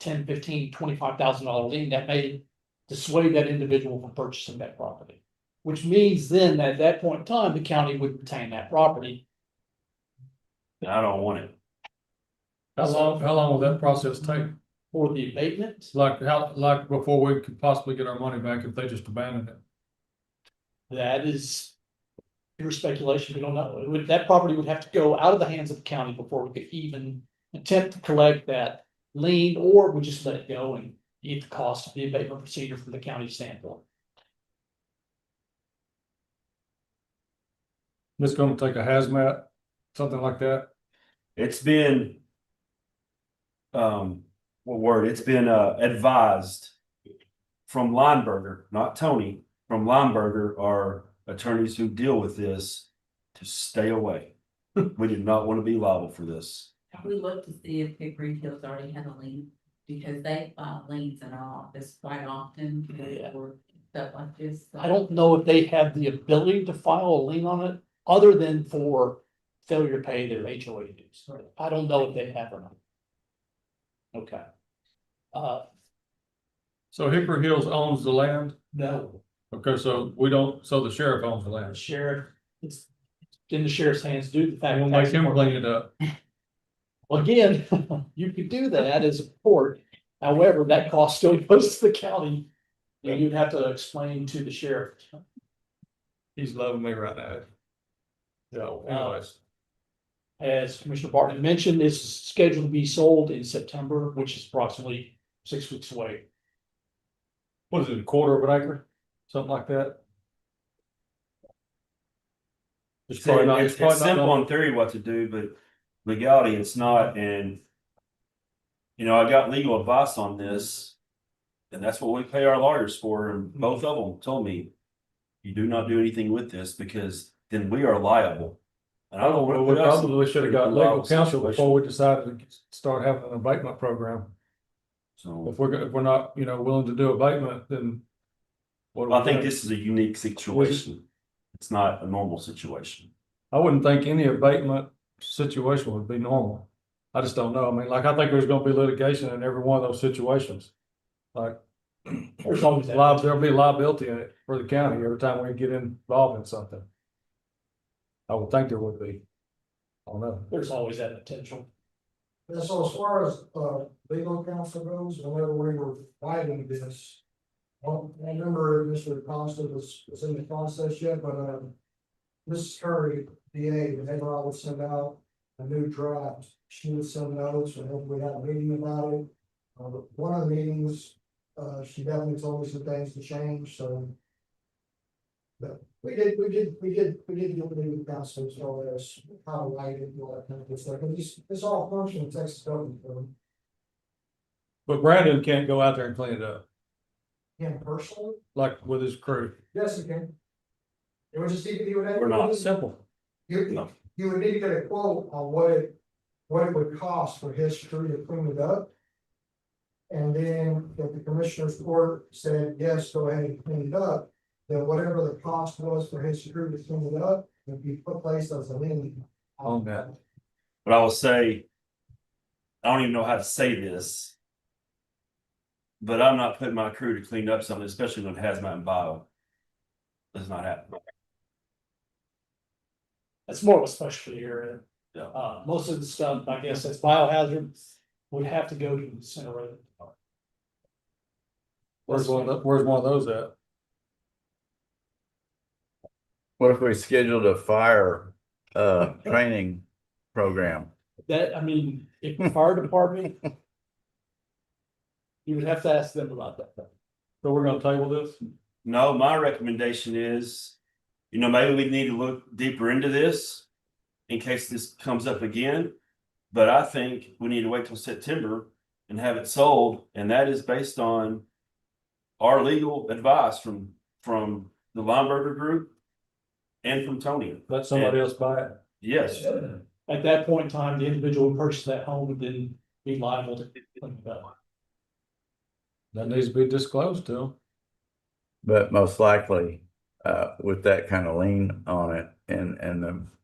$10,000, $15,000, $25,000 lien, that may dissuade that individual from purchasing that property. Which means then at that point in time, the county would retain that property. I don't want it. How long will that process take? For the abatement, Like before we could possibly get our money back if they just abandoned it? that is pure speculation. We don't know. That property would have to go out of the hands of the county before we could even attempt to collect that lien, or we just let it go and eat the cost of the abatement procedure from the county standpoint. It's gonna take a hazmat, something like that. It's been what word, it's been advised from Lineberger, not Tony, from Lineberger, our attorneys who deal with this, to stay away. We do not want to be liable for this. We looked to see if Hickory Hills already had a lien, because they file liens in our office quite often Yeah. for stuff like this. I don't know if they have the ability to file a lien on it, other than for failure to pay their HOA dues. I don't know if they have or not. Okay. So Hickory Hills owns the land? No, Okay, so we don't, so the sheriff owns the the land. sheriff, it's in the sheriff's hands due to the fact. We'll that make him clean it up. Again, you could do that as a court, however, that cost still goes to the county. And you'd have to explain to the sheriff. He's loving me right now. So anyways, As Commissioner Barton mentioned, it's scheduled to be sold in September, which is approximately 6 weeks away. what is it, a quarter of an acre? Something like that? It's probably not, It's probably not simple gonna- in theory what to do, but legality it's not, and. You know, I got legal advice on this. And that's what we pay our lawyers for, and both of them told me. You do not do anything with this, because then we are liable. And I don't Well, want we to put us in probably should have a got legal liable counsel situation. before we decided to start having an abatement program. So If we're not, willing to do abatement, then. What do we I think do? this is a unique situation. It's not a normal situation. I wouldn't think any abatement situation would be normal. I just don't know. I mean, like, I think there's gonna be litigation in every one of those situations. Like, There's always that. there'll be liability in it for the county every time we get involved in something. I would think there would be. I don't know. There's always that potential. And so as far as, legal counsel goes, whenever we were fighting this. Well, I remember Mr. Costa was in the process yet, but, Mrs. Curry, DA, whenever I would send out a new draft, she would send notes, and if we had a meeting about it. One of the meetings, she definitely told me some things to change, so. But we did get legal counsel as far as how to write it, and all that kind of good stuff, and this all function in Texas government, But Brandon can't go out there and clean it up, him personally, like with his crew. yes, he can. It would just, he would. We're not Simple. You would need to get a quote on what it would cost for his crew to clean it up. And then if the commissioner's court said, yes, go ahead and clean it up, then whatever the cost was for his crew to clean it up, would be put placed as a lien. On that. But I will say, I don't even know how to say this. But I'm not putting my crew to clean up something, especially when hazmat and bio. Does not happen. That's more of a specialty area. Yeah. Most of the stuff, I guess, that's biohazard would have to go to the incinerator. Where's one of those at? What if we scheduled a fire, training program? That, I mean, if the fire department. You would have to ask them about that. So we're gonna table this? No, my recommendation is, maybe we need to look deeper into this. In case this comes up again, but I think we need to wait till September and have it sold, and that is based on. Our legal advice from the Lineberger group. And from Tony, Let somebody else buy it. yes, At that point in time, the individual who purchased that home would then be liable to clean it up. That needs to be disclosed to them. But most likely, with that kind of lien on it and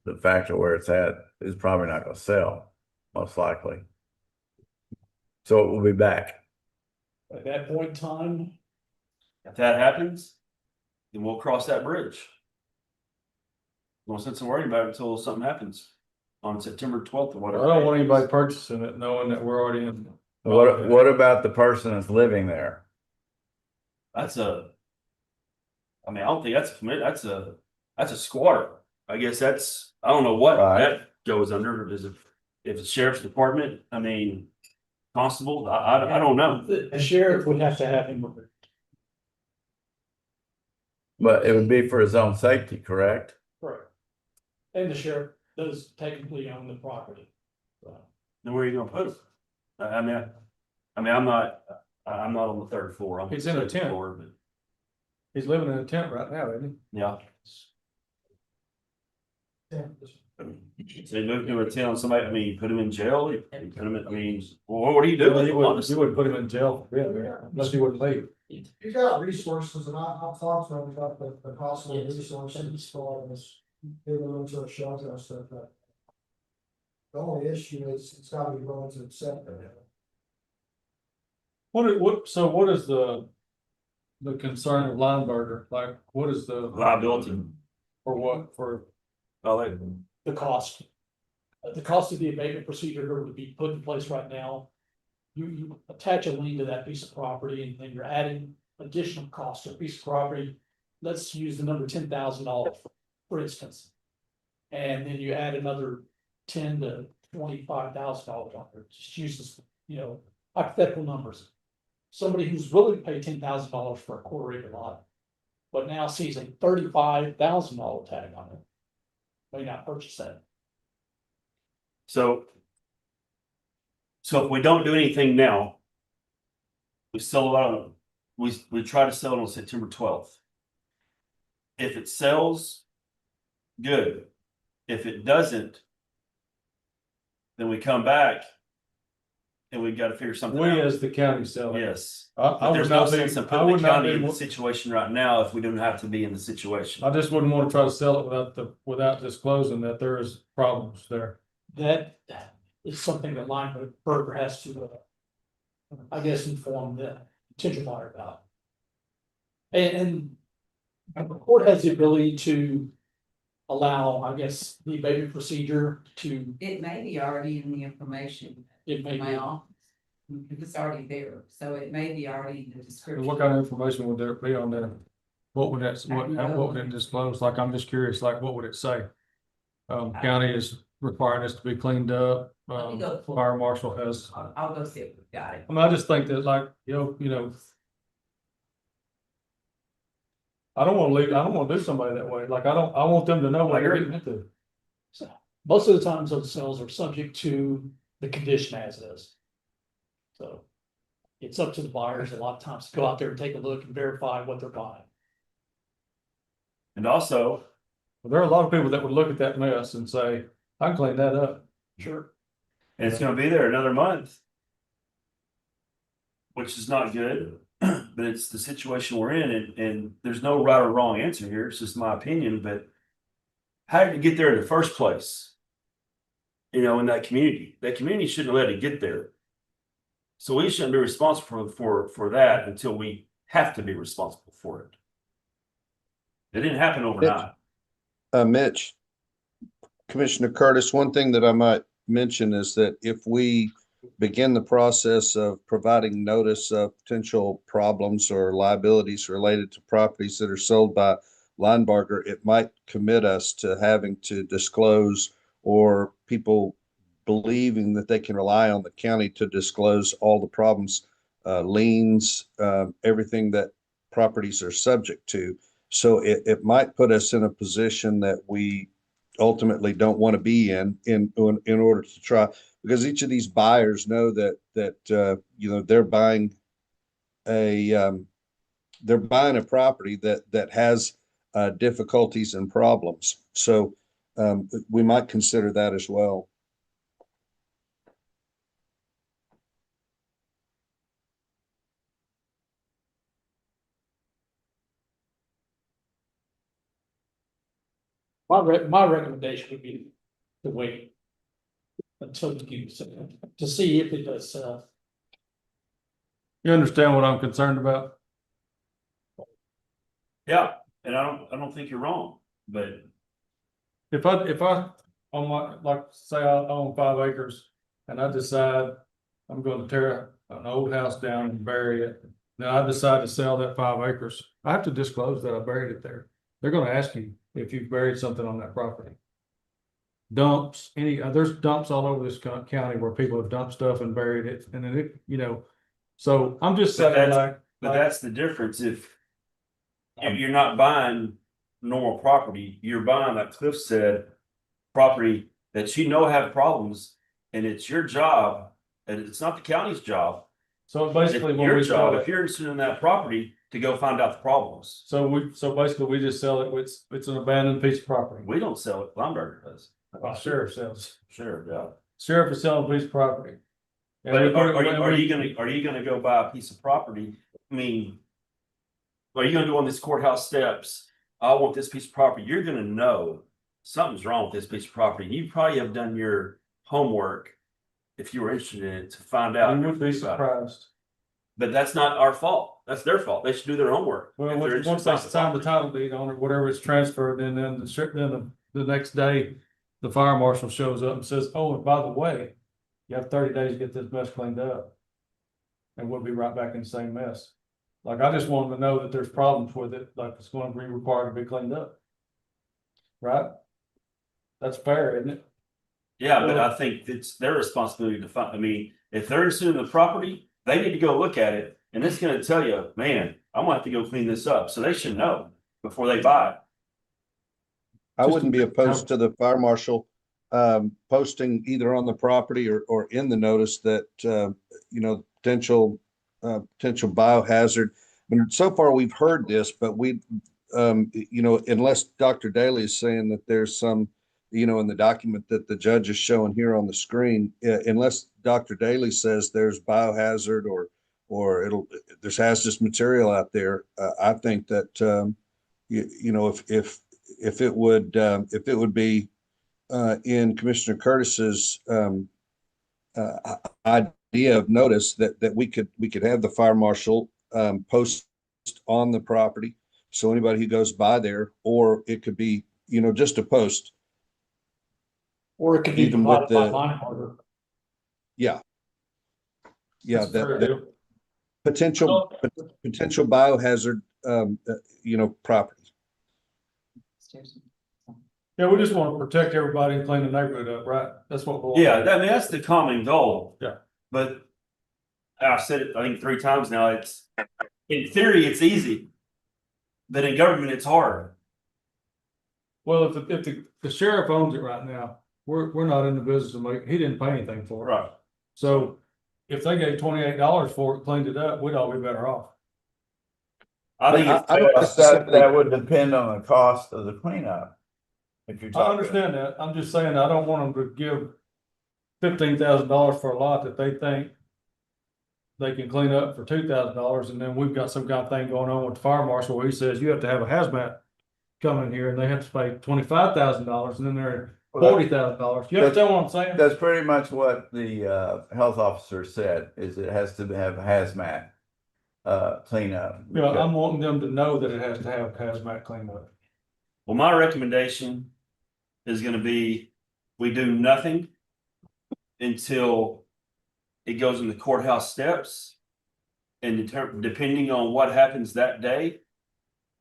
the factor where it's at is probably not gonna sell, most likely. So it will be back. At that point in time, if that happens, then we'll cross that bridge. No sense in worrying about it until something happens on September 12th or I whatever. don't want anybody purchasing it knowing that we're already in. What about the person that's living there? I don't think that's a commit, that's a squatter. I guess I don't know what Right. that goes under, if it's sheriff's department, constable, I don't know. the sheriff would have to have him. But it would be for his own safety, correct? Correct. And the sheriff does technically own the property. So, Then where are you gonna put it? I mean, I'm not on the third floor. I'm on He's the in a second tent. floor, but He's living in a tent right now, isn't yeah. Yeah. So you move to a town, somebody, I mean, you put him in jail, you put him in, I mean, well, what do you he? do? Well, with you him, wouldn't, honestly? you wouldn't put him in jail, unless he wouldn't leave. He's got resources and I'll talk to him about the possible resources for this, give them to a shelter and stuff like that. The only issue is it's gotta be willing to accept it. So what is the concern of Lineberger? Like, what is the Liability. for what, for, Oh, they- The cost. The cost of the abatement procedure would be put in place right now. You attach a lien to that piece of property and then you're adding additional cost to a piece of property. Let's use the number $10,000, for instance. And then you add another $10,000 to $25,000 on there. Just use this, hypothetical numbers. Somebody who's willing to pay $10,000 for a quarter acre lot, but now sees a $35,000 tag on it, may not purchase that. So if we don't do anything now, we sell it on, we try to sell it on September 12th. If it sells, good. If it doesn't, then we come back and we got to figure something we out. as the county sell it? Yes. I But there's would no not be, sense in I putting would the not county in be, the situation right now if we don't have to be in the situation. I just wouldn't want to try to sell it without disclosing that there is problems there. That is something that Lineberger has to, I guess, inform the potential buyer about. And the court has the ability to allow, I guess, the abatement procedure to, It may be already in the information it may in my be, office. If it's already there, so it may be already in the description. What kind of information would there be on there? What would that, what would it disclose? Like, I'm just curious, like, what would it say? County is requiring this to be cleaned up, Let me go pull- fire marshal has, I'll go see if we've got it. I mean, I just think that like, I don't wanna leave, I don't wanna do somebody that way. Like, I want them to know what they're getting into. most of the times those sales are subject to the condition as is. So it's up to the buyers a lot of times to go out there and take a look and verify what they're buying. And also, Well, there are a lot of people that would look at that mess and say, I can clean that up. Sure. and it's gonna be there another month. Which is not good, but it's the situation we're in, and there's no right or wrong answer here, it's just my opinion, but. How did it get there in the first place? In that community shouldn't have let it get there. So we shouldn't be responsible for that until we have to be responsible for it. It didn't happen overnight. Mitch, Commissioner Curtis, one thing that I might mention is that if we begin the process of providing notice of potential problems or liabilities related to properties that are sold by Lineberger, it might commit us to having to disclose, or people believing that they can rely on the county to disclose all the problems, liens, everything that properties are subject to. So it might put us in a position that we ultimately don't want to be in order to try, because each of these buyers know that they're buying a property that has difficulties and problems. So we might consider that as well. My recommendation would be to wait until you to see if it does sell. You understand what I'm concerned about? Yeah, and I don't think you're wrong, but If I, on my, like, say I own 5 acres and I decide I'm gonna tear an old house down and bury it. Then I decide to sell that 5 acres. I have to disclose that I buried it there. They're gonna ask you if you've buried something on that property. Dumps, there's dumps all over this county where people have dumped stuff and buried it, and then so I'm just But saying but that's the difference. If you're not buying normal property, you're buying, like Cliff said, property that have problems, and it's your job, and it's not the county's job So It's basically, when your we sell job, if it, you're interested in that property, to go find out the problems. so basically we just sell it, it's an abandoned piece of property. We don't sell it, Lumberger does. Sheriff sells. Sure, yeah. Sheriff is selling a piece of property. And we But put it- are you gonna go buy a piece of property? I mean, are you gonna go on this courthouse steps? I want this piece of property. You're gonna know something's wrong with this piece of property. You probably have done your homework if you were interested in it to find out. You would be surprised. But that's not our fault. That's their fault. They should do their homework. Well, if they're once interested they in sign the property. title deed on it, whatever it's transferred, and then the next day, the fire marshal shows up and says, oh, and by the way, you have 30 days to get this mess cleaned up. And we'll be right back in the same mess. Like, I just want them to know that there's problems with it, like it's going to be required to be cleaned up. Right? That's fair, isn't it? Yeah, but I think it's their responsibility to find, I mean, if they're interested in the property, they need to go look at it. And it's gonna tell you, man, I'm gonna have to go clean this up. So they should know before they buy it. I wouldn't be opposed to the fire marshal posting either on the property or in the notice that, you know, potential biohazard. I mean, so far we've heard this, but you know, unless Dr. Daly is saying that there's some, you know, in the document that the judge is showing here on the screen, unless Dr. Daly says there's biohazard or there's hazardous material out there, I think that, you know, if it would be in Commissioner Curtis's idea of notice that we could have the fire marshal post on the property, so anybody who goes by there, or it could be, you know, just a post. Or it could be Even with provided by the- line order. Yeah, That's a fair that deal. potential biohazard, you know, property. Yeah, we just want to protect everybody and clean the neighborhood up, right? That's what we want. Yeah, I mean, that's the common goal. Yeah. But I've said it, I think 3 times now, it's, in theory, it's easy. But in government, it's hard. Well, if the sheriff owns it right now, we're not in the business of making, he didn't pay anything for it. Right. So if they gave $28 for it, cleaned it up, we'd all be better off. I think I don't it's, That would depend on the cost of the cleanup. If you're I talking. understand that. I'm just saying, I don't want them to give $15,000 for a lot that they think they can clean up for $2,000, and then we've got some kind of thing going on with the fire marshal where he says you have to have a hazmat come in here and they have to pay $25,000, and then they're $40,000. You understand what I'm saying? That's pretty much what the health officer said, is it has to have hazmat cleanup. You know, I'm wanting them to know that it has to have hazmat cleanup. well, my recommendation is gonna be, we do nothing until it goes in the courthouse steps. And depending on what happens that day,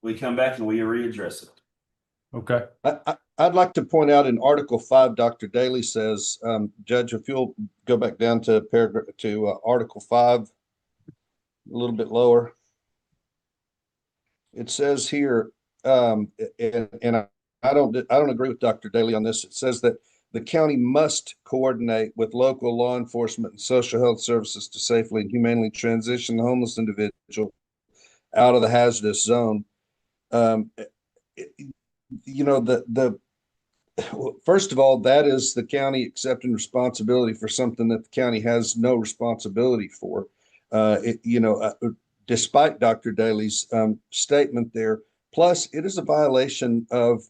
we come back and we readdress it. Okay. I'd like to point out in Article 5, Dr. Daly says, Judge, if you'll go back down to paragraph Article 5, a little bit lower. It says here, and I don't agree with Dr. Daly on this. It says that the county must coordinate with local law enforcement and social health services to safely and humanely transition the homeless individual out of the hazardous zone. You know, first of all, that is the county accepting responsibility for something that the county has no responsibility for. You know, despite Dr. Daly's statement there, plus it is a violation of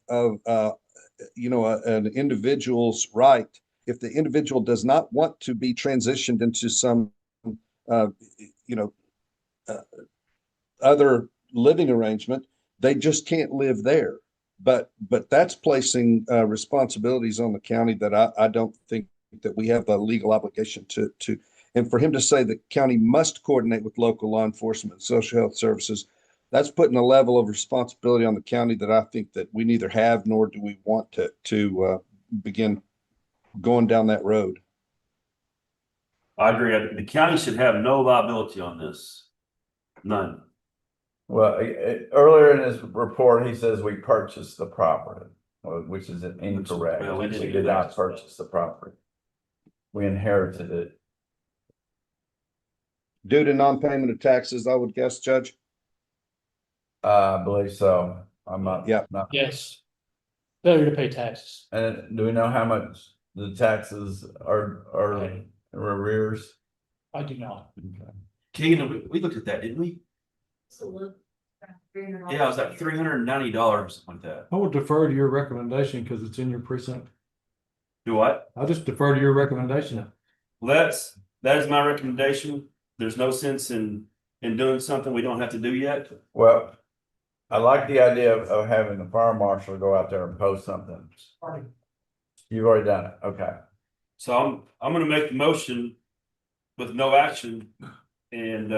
you know, an individual's right. If the individual does not want to be transitioned into some, you know, other living arrangement, they just can't live there. But that's placing responsibilities on the county that I don't think that we have a legal obligation to. And for him to say the county must coordinate with local law enforcement, social health services, that's putting a level of responsibility on the county that I think that we neither have nor do we want to begin going down that road. I agree. The county should have no liability on this. None. Well, earlier in his report, he says we purchased the property, which is incorrect. Well, we didn't We do did not that. purchase the property. We inherited it. due to non-payment of taxes, I would guess, Judge. I believe so. I'm not. Yeah. not- Yes. Failure to pay taxes. And do we know how much the taxes are arrears? I do not. Keegan, we looked at that, didn't we? Yeah, it was like $390, something like that. I would defer to your recommendation because it's in your precinct. Do what? I'll just defer to your recommendation. Well, that is my recommendation. There's no sense in doing something we don't have to do yet. Well, I like the idea of having the fire marshal go out there and post something. You've already done it, okay. So I'm gonna make the motion with no action and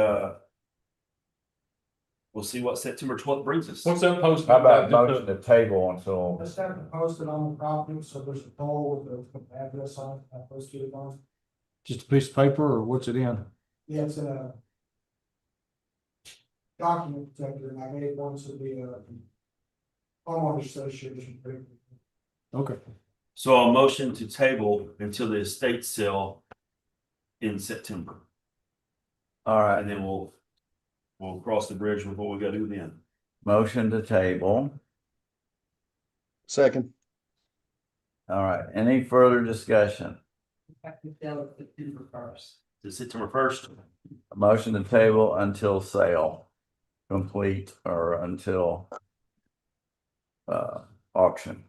we'll see what September 12th brings us. What's that post? How about motion to table until, Let's have it posted on the property, so there's a poll with the address on it, posted on. Just a piece of paper or what's it in? Yeah, it's a document protector, and I made one to the homeowner association. Okay. So I'll motion to table until the estate sale in September. all right, And then we'll cross the bridge with what we gotta do then. motion to table. Second. All right, any further discussion? September 1st. To September 1st. A motion to table until sale complete or until auction,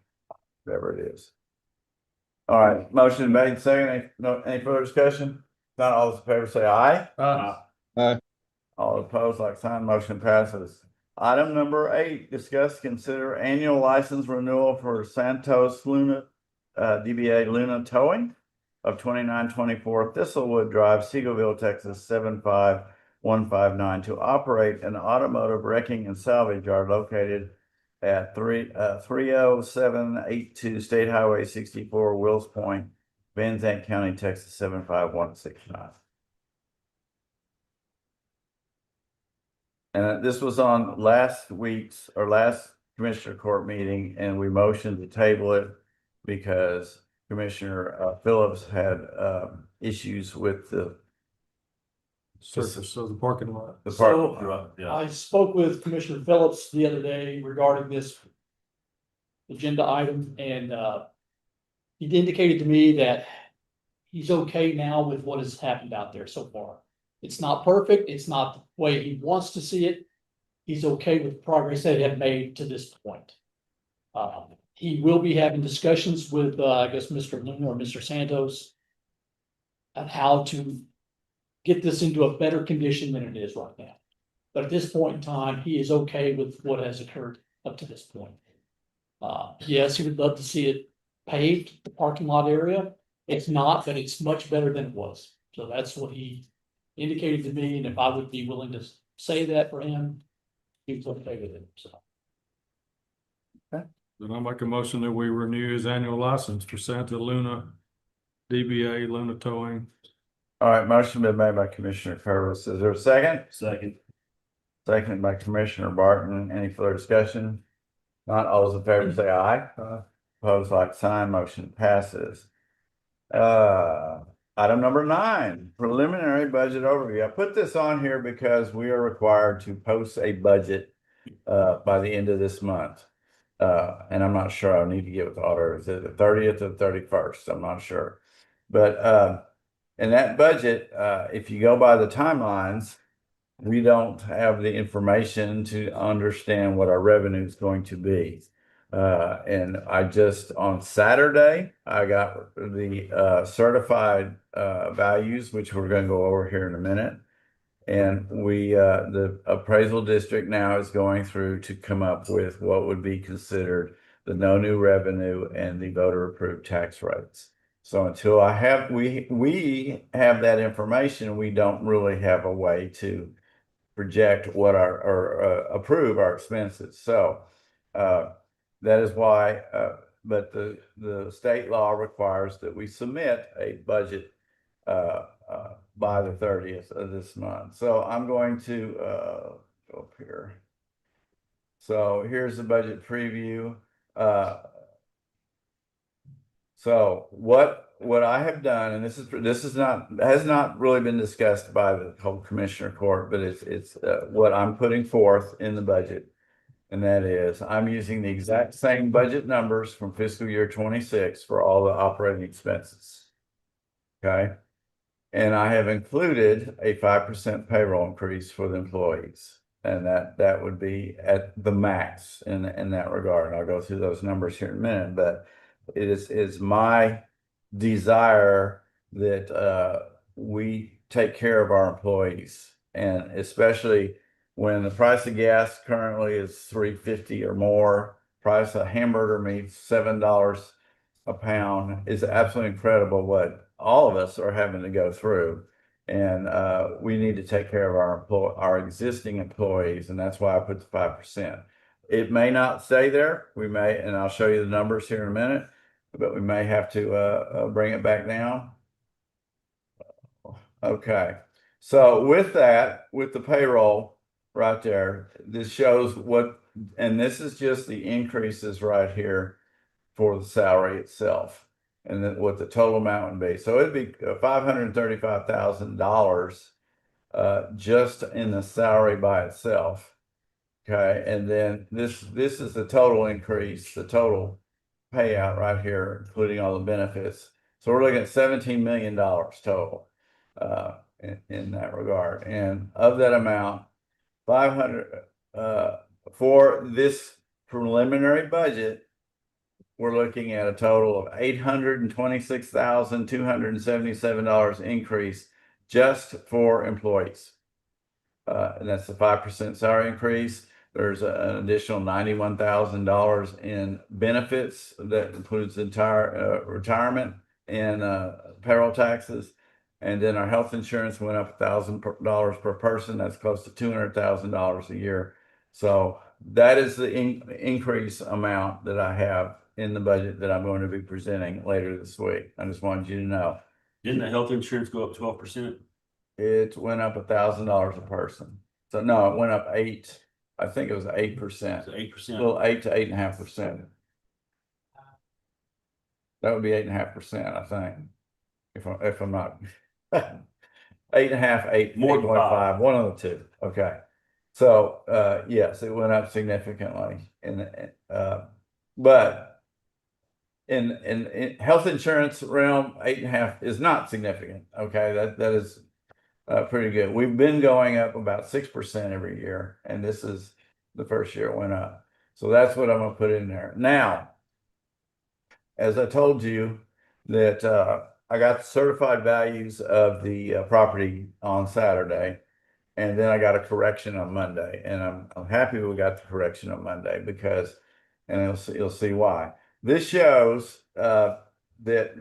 whatever it is. All right, motion made, second, any further discussion? Not all those in favor say aye. Aye. All opposed, like sign, motion passes. Item number 8, discuss, consider annual license renewal for Santos Luna, DBA Luna Towing of 2924 Thistlewood Drive, Seagoville, Texas, 75159 to operate an automotive wrecking and salvage yard located at 30782 State Highway 64, Wills Point, Van Zandt County, Texas, 75169. And this was on last Commissioner Court meeting, and we motioned to table it because Commissioner Phillips had issues with the Surface, so the parking lot. So I spoke with Commissioner Phillips the other day regarding this agenda item, and he indicated to me that he's okay now with what has happened out there so far. It's not perfect, it's not the way he wants to see it. He's okay with the progress they have made to this point. He will be having discussions with, I guess, Mr. Luna or Mr. Santos on how to get this into a better condition than it is right now. But at this point in time, he is okay with what has occurred up to this point. Yes, he would love to see it paved, the parking lot area. It's not, but it's much better than it was. So that's what he indicated to me, and if I would be willing to say that for him, he was okay with it, so. Then I make a motion that we renew his annual license for Santa Luna, DBA Luna Towing. All right, motion been made by Commissioner Curtis. Is there a second? Second. Seconded by Commissioner Barton. Any further discussion? Not all those in favor say aye. Opposed, like sign, motion passes. Item number 9, preliminary budget overview. I put this on here because we are required to post a budget by the end of this month. And I'm not sure, I need to get with the auditor. Is it the 30th or 31st? I'm not sure. But in that budget, if you go by the timelines, we don't have the information to understand what our revenue is going to be. And I just, on Saturday, I got the certified values, which we're going to go over here in a minute. And the appraisal district now is going through to come up with what would be considered the no new revenue and the voter approved tax rates. So until we have that information, we don't really have a way to project what or approve our expenses. So that is why, but the state law requires that we submit a budget by the 30th of this month. So I'm going to go up here. So here's the budget preview. So what what I have done, and this is not, has not really been discussed by the whole commissioner court, but it's what I'm putting forth in the budget. And that is, I'm using the exact same budget numbers from fiscal year 26 for all the operating expenses. Okay. And I have included a 5% payroll increase for the employees. And that would be at the max in that regard. I'll go through those numbers here in a minute, but it is my desire that we take care of our employees, and especially when the price of gas currently is $3.50 or more, price of hamburger meat $7 a pound, is absolutely incredible what all of us are having to go through. And we need to take care of our existing employees, and that's why I put the 5%. It may not stay there. We may, and I'll show you the numbers here in a minute, but we may have to bring it back down. Okay, so with that, with the payroll right there, this shows what, and this is just the increases right here for the salary itself, and then what the total amount would be. So it'd be $535,000 just in the salary by itself. Okay, and then this is the total increase, the total payout right here, including all the benefits. So we're looking at $17 million total in that regard. And of that amount, 500 for this preliminary budget, we're looking at a total of $826,277 increase just for employees. And that's the 5% salary increase. There's an additional $91,000 in benefits that includes entire retirement and payroll taxes. And then our health insurance went up $1,000 per person. That's close to $200,000 a year. So that is the increase amount that I have in the budget that I'm going to be presenting later this week. I just wanted you to know. Didn't the health insurance go up 12%? It went up $1,000 a person. So no, it went up 8. I think it was 8%. 8%. Well, 8 to 8.5%. That would be 8.5%, I think. If I'm not 8.5, 8, More than 8.5, one of the two. Okay. So yes, it went up significantly. But in health insurance realm, 8.5 is not significant. Okay, that is pretty good. We've been going up about 6% every year, and this is the first year it went up. So that's what I'm going to put in there. Now, as I told you that I got the certified values of the property on Saturday, and then I got a correction on Monday, and I'm happy we got the correction on Monday because, and you'll see why. This shows that,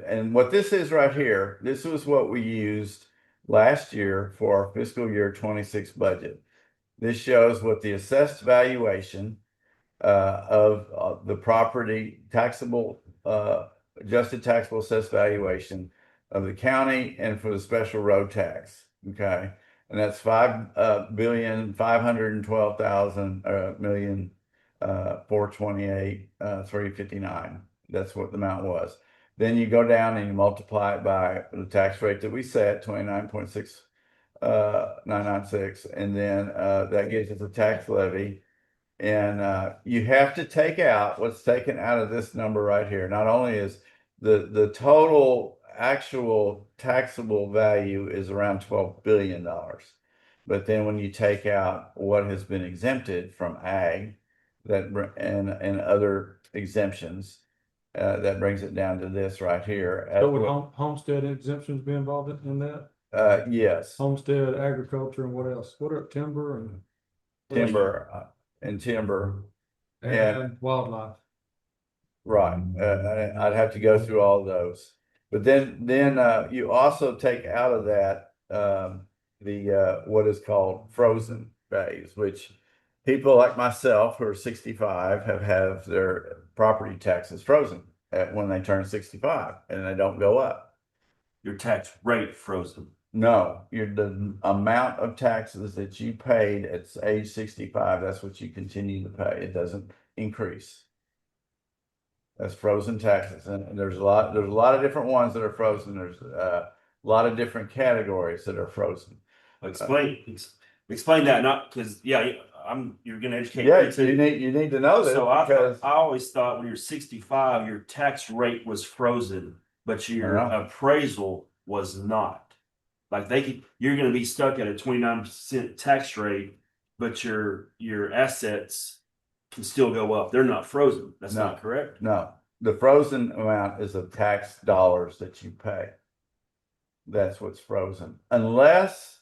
and what this is right here, this was what we used last year for our fiscal year 26 budget. This shows what the assessed valuation of the property taxable, adjusted taxable assessed valuation of the county and for the special road tax. Okay. And that's $5,512,000,428,359. That's what the amount was. Then you go down and you multiply it by the tax rate that we set, 29.6996, and then that gives us a tax levy. And you have to take out what's taken out of this number right here. Not only is the total actual taxable value is around $12 billion, but then when you take out what has been exempted from ag and other exemptions, that brings it down to this right here. So would homestead exemptions be involved in that? Yes. Homestead, agriculture, and what else? What are timber and? Timber And wildlife. Right. I'd have to go through all those. But then you also take out of that the what is called frozen values, which people like myself who are 65 have their property taxes frozen when they turn 65 and they don't go up. Your tax rate frozen. No, the amount of taxes that you paid at age 65, that's what you continue to pay. It doesn't increase. That's frozen taxes, and there's a lot of different ones that are frozen. There's a lot of different categories that are frozen. Explain that, not because, yeah, you're gonna educate Yeah, me too. you need to know this So I because always thought when you're 65, your tax rate was frozen, but your No. appraisal was not. Like you're gonna be stuck at a 29% tax rate, but your assets can still go up. They're not frozen. That's No. not correct. no, the frozen amount is of tax dollars that you pay. That's what's frozen, unless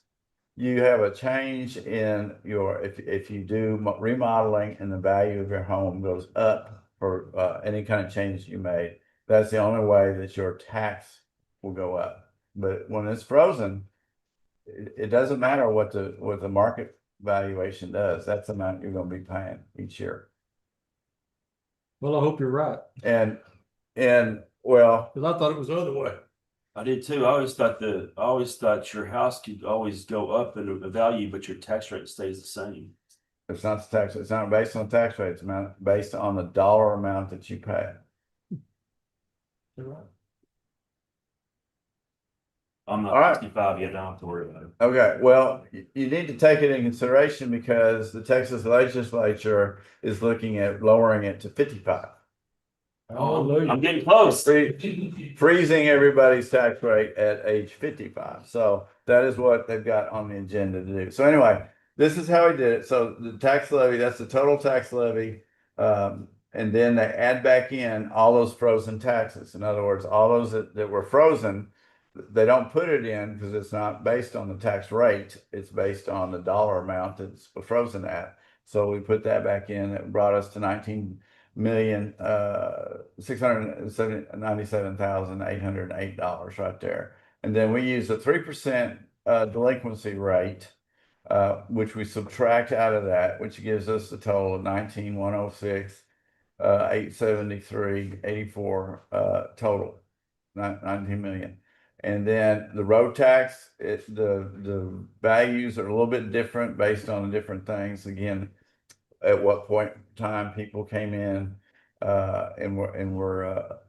you have a change in your, if you do remodeling and the value of your home goes up for any kind of change you made, that's the only way that your tax will go up. But when it's frozen, it doesn't matter what the market valuation does. That's the amount you're going to be paying each year. Well, I hope you're right, And well, because I thought it was the other way. I did too. I always thought your house could always go up in the value, but your tax rate stays the same. it's not the tax. It's not based on tax rate. It's based on the dollar amount that you pay. You're right. I'm not All right. 65 yet. I don't have to worry about it. Okay, well, you need to take it in consideration because the Texas legislature is looking at lowering it to 55. I'm getting close. Freezing everybody's tax rate at age 55. So that is what they've got on the agenda to do. So anyway, this is how he did it. So the tax levy, that's the total tax levy. And then they add back in all those frozen taxes. In other words, all those that were frozen, they don't put it in because it's not based on the tax rate. It's based on the dollar amount that's frozen at. So we put that back in. It brought us to 19,697,808 right there. And then we use a 3% delinquency rate, which we subtract out of that, which gives us a total of 19,106, 873, 84 total, 19 million. And then the road tax, the values are a little bit different based on different things. Again, at what point in time people came in and were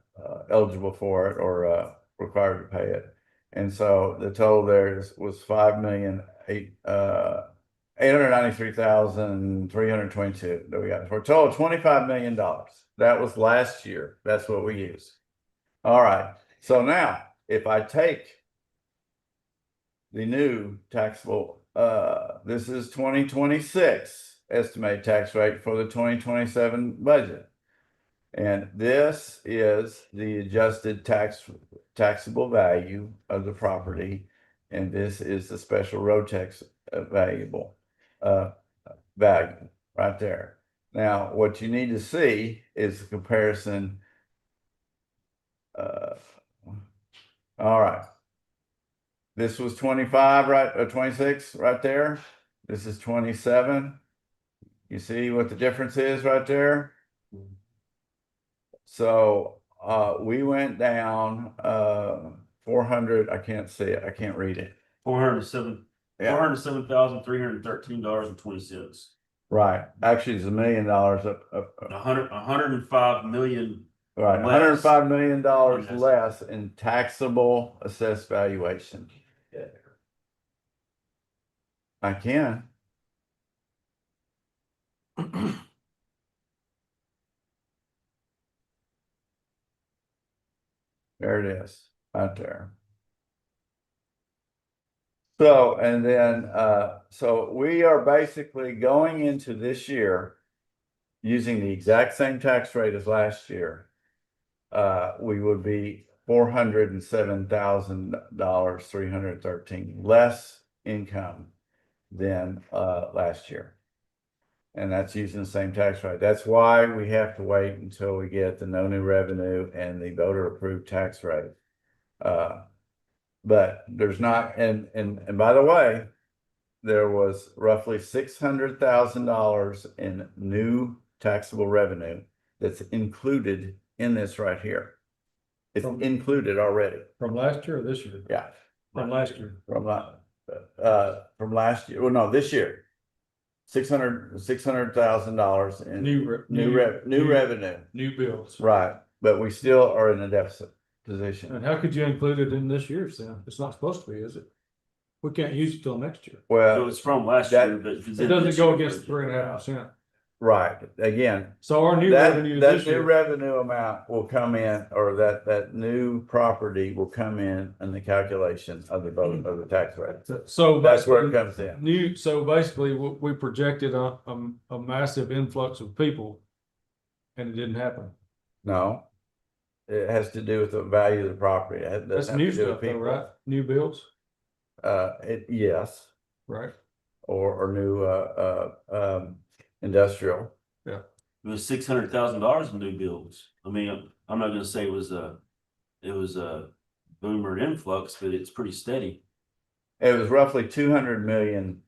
eligible for it or required to pay it. And so the total there was 5,893,322 that we got for a total of $25 million. That was last year. That's what we used. All right. So now if I take the new taxable, this is 2026 estimated tax rate for the 2027 budget. And this is the adjusted taxable value of the property. And this is the special road tax value right there. Now, what you need to see is the comparison. All right. This was 25, right? Or 26 right there. This is 27. You see what the difference is right there? So we went down 400. I can't see it. I can't read it. $407,313.20. Right. Actually, it's $1 million up. 105 million. Right. $105 million less in taxable assessed valuation. I can. There it is, right there. So, and then, so we are basically going into this year using the exact same tax rate as last year. We would be $407,000, 313 less income than last year. And that's using the same tax rate. That's why we have to wait until we get the no new revenue and the voter approved tax rate. But there's not, and by the way, there was roughly $600,000 in new taxable revenue that's included in this right here. It's included already. From last year or this year? Yeah. From last year. From last year. Well, no, this year. $600,000 in new revenue. New bills. Right. but we still are in a deficit position. And how could you include it in this year's then? It's not supposed to be, is it? We can't use it till next year. It Well, was from last that- year, but. if it's It in doesn't this go year, against the 3.5%. right, again, So our new that, revenue that this new year, revenue amount will come in, or that new property will come in the calculation of the vote of the tax rate. so That's where it basically, comes in. so basically, we projected a massive influx of people. And it didn't happen. No. It has to do with the value of the property. It That's doesn't new have to do with stuff though, people. right? New builds, Yes, right? or new, industrial. It was $600,000 in new builds. I mean, I'm not gonna say it was a boom or an influx, but it's pretty steady. It was roughly $200 million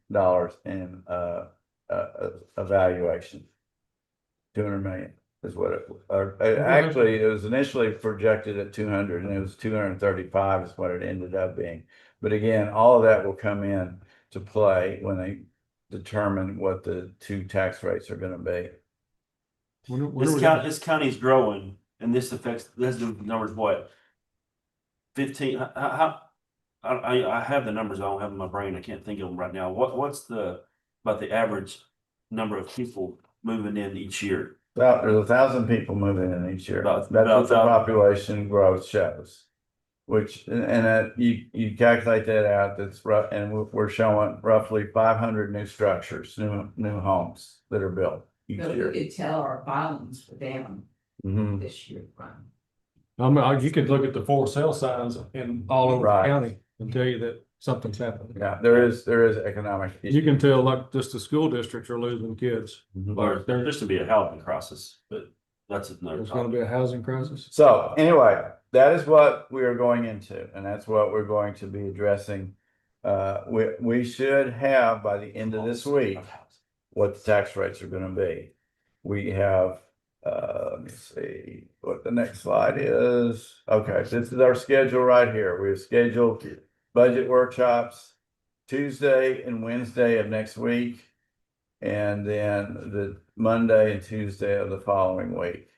in, evaluation. 200 million is what actually, it was initially projected at 200 and it was 235 is what it ended up being. But again, all of that will come in to play when they determine what the two tax rates are gonna be. This county's growing and this affects, this numbers what? 15, I have the numbers, I don't have them in my brain, I can't think of them right now. What's about the average number of people moving in each year? There's 1,000 people moving in each year. About That's what the 1,000. population growth shows. Which, and you calculate that out, that's rough, and we're showing roughly 500 new structures, new homes that are built each So you year. could tell our filings were down Mhm. this year, right? I mean, you could look at the for sale signs in all over the Right. county and tell you that something's happening. Yeah, there is economic. You can tell like just the school districts are losing kids. Mhm. Or there's to be a housing crisis, but that's another There's gonna topic. be a housing crisis. So anyway, that is what we are going into, and that's what we're going to be addressing. We should have by the end of this week what the tax rates are gonna be. We have, let me see what the next slide is. Okay, this is our schedule right here. We've scheduled budget workshops Tuesday and Wednesday of next week. And then the Monday and Tuesday of the following week.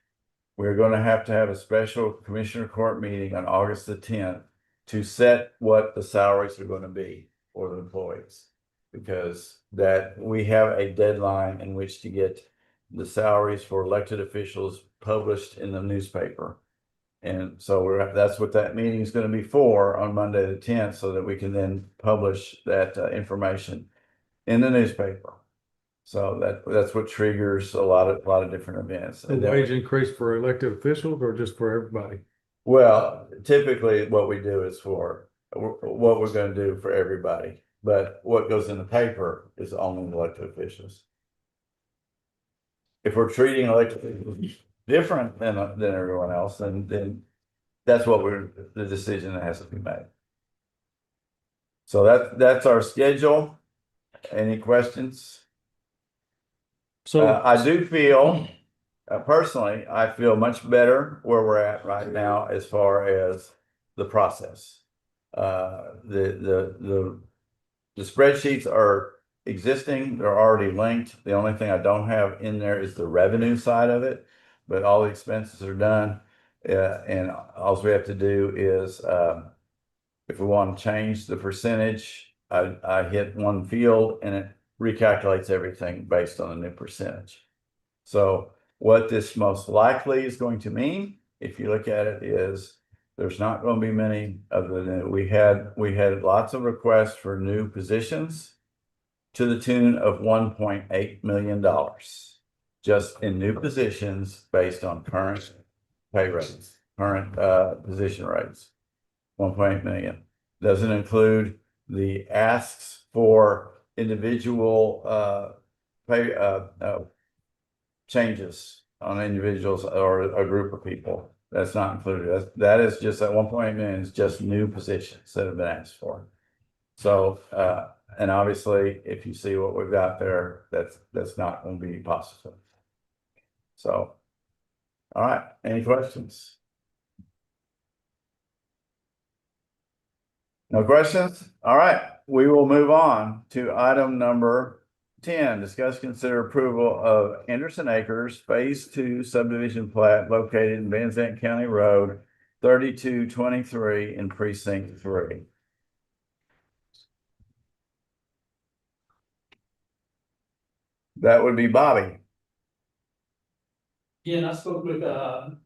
We're gonna have to have a special commissioner court meeting on August the 10th to set what the salaries are gonna be for the employees. Because that we have a deadline in which to get the salaries for elected officials published in the newspaper. And so that's what that meeting is gonna be for on Monday the 10th, so that we can then publish that information in the newspaper. So that's what triggers a lot of different events. The wage increase for elected officials or just for everybody? Well, typically what we do is for what we're gonna do for everybody, but what goes in the paper is only elected officials. If we're treating elected officials different than everyone else, then that's what the decision that has to be made. So that's our schedule. Any questions? So I do feel, personally, I feel much better where we're at right now as far as the process. The spreadsheets are existing, they're already linked. The only thing I don't have in there is the revenue side of it, but all the expenses are done. And all we have to do is, if we want to change the percentage, I hit one field and it recalculates everything based on the new percentage. So what this most likely is going to mean, if you look at it, is there's not going to be many of the, we had lots of requests for new positions to the tune of $1.8 million, just in new positions based on current pay rates, current position rates. 1.8 million. Doesn't include the asks for individual pay changes on individuals or a group of people. That's not included. That is just that 1.8 million is just new positions that have been asked for. So and obviously if you see what we've got there, that's not going to be possible. So all right, any questions? No questions? All right, we will move on to item number 10, discuss consider approval of Anderson Acres Phase 2 subdivision plat located in Van Zandt County Road 3223 in precinct 3. That would be Bobby. Again, I spoke with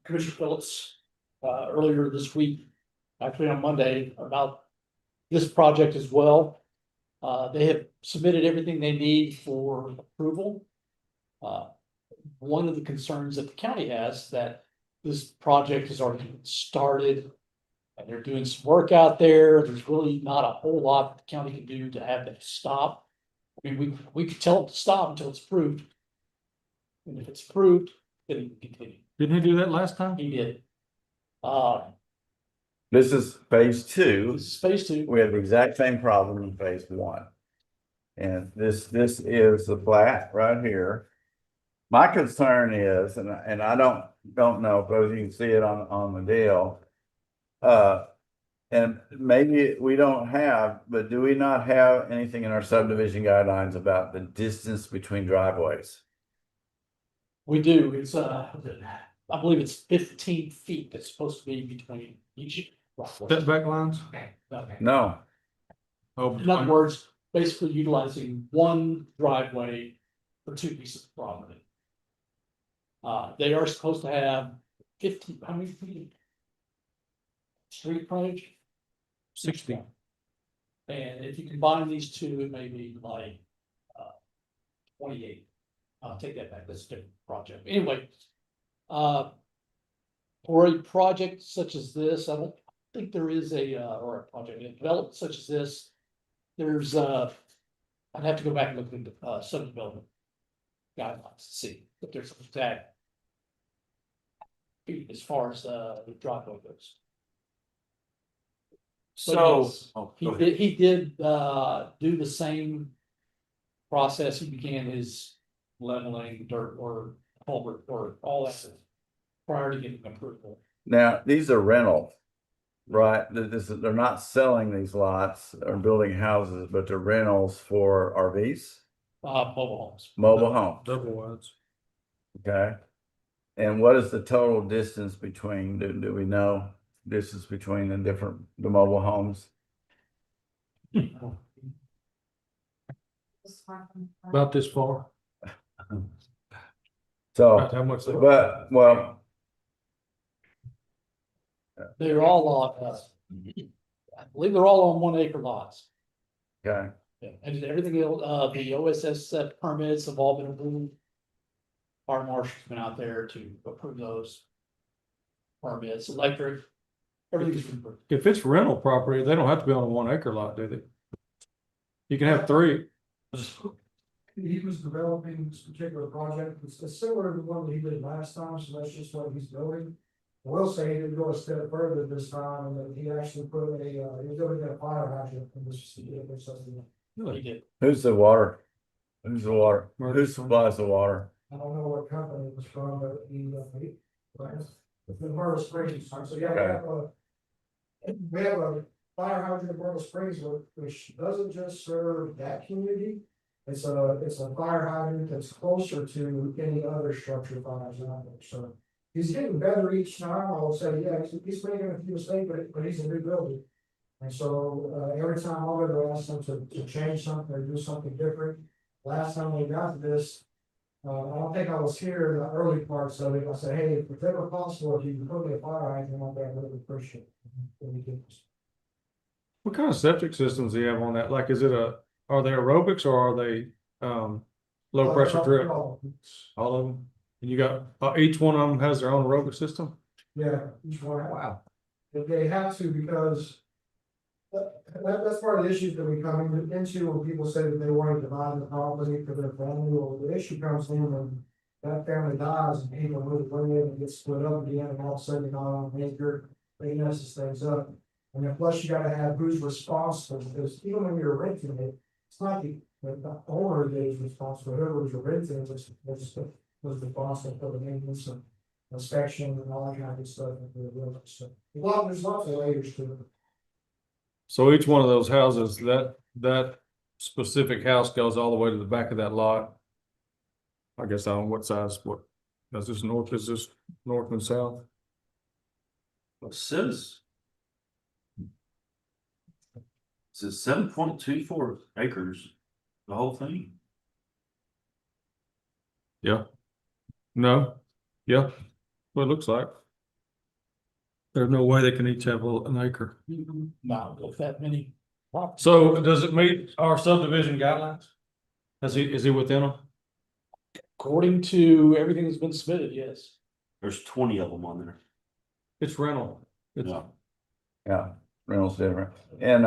Commissioner Phillips earlier this week, actually on Monday, about this project as well. They have submitted everything they need for approval. One of the concerns that the county has that this project has already been started. And they're doing some work out there. There's really not a whole lot the county can do to have them stop. I mean, we could tell them to stop until it's approved. And if it's approved, then he can continue. Didn't he do that last time? He did. This is phase 2. This is phase 2. We have the exact same problem in phase 1. And this is the plat right here. My concern is, and I don't know, but you can see it on the deal. And maybe we don't have, but do we not have anything in our subdivision guidelines about the distance between driveways? We do. It's I believe it's 15 feet that's supposed to be between each. Setback lines? No. Oh, In other words, basically utilizing one driveway for 2 pieces of property. They are supposed to have 50, how many feet? Street frontage? 60. And if you combine these two, it may be like 28. I'll take that back, that's a different project. Anyway, for a project such as this, I don't think there is or a project, a development such as this, there's I'd have to go back and look at the subdevelopment guidelines to see if there's some exact feet as far as the driveway goes. So. He did do the same process. He began his leveling dirt or culvert or all that prior to getting approval. Now, these are rental, right? They're not selling these lots or building houses, but they're rentals for RVs? Mobile homes. Mobile homes, Double wides. okay? And what is the total distance between, do we know distance between the mobile homes? About this far. So, About how much? but, well, They're all on, I believe they're all on 1 acre lots. okay, And everything else, the OSS permits have all been approved. Our marshal's been out there to approve those permits, electric, everything's been approved. If it's rental property, they don't have to be on a 1 acre lot, do they? You can have 3. He was developing this particular project, it's similar to the one that he did last time, so that's just what he's building. I will say he did go a step further this time, and that he actually put he was going to get a fire hydrant in this particular subdivision. He did. who's the water? Who supplies the water? I don't know what company it was from, but it's in Myrtle Springs, so yeah, we have a fire hydrant in Myrtle Springs, which doesn't just serve that community. It's a fire hydrant that's closer to any other structure fires out there, so. He's getting better each time, I will say, yeah, he's making a few mistakes, but he's a new builder. And so, every time I'll ever ask him to change something or do something different. Last time we got to this, I don't think I was here in the early parts of it, I said, hey, if it's ever possible, if you can put me a fire hydrant on that, I really appreciate it. What kind of septic systems do you have on that? Like, are they aerobics or are they, low pressure drip? All of them? And you got, each one of them has their own aerobic system? Yeah, each one. Wow. They have to because that's part of the issues that we come into when people say that they want to divide the property for their family. Well, the issue comes in when that family dies and people move away and get split up again, and all of a sudden, on an acre, they messes things up. And then plus you gotta have who's responsible, because even when you're renting it, it's not the owner that is responsible, whoever you're renting, was responsible for the maintenance and inspection and all that kind of stuff. There's lots of layers to it. So each one of those houses, that specific house goes all the way to the back of that lot. I guess I don't know what size, is this north and south? It says 7.24 acres, the whole thing. Yeah. No, yeah, what it looks like. There's no way they can each have an acre. Not with that many. properties. So does it meet our subdivision guidelines? Is he within them? According to everything that's been submitted, yes. There's 20 of them on there. It's rental. It's, Yeah. Yeah, rental's different. And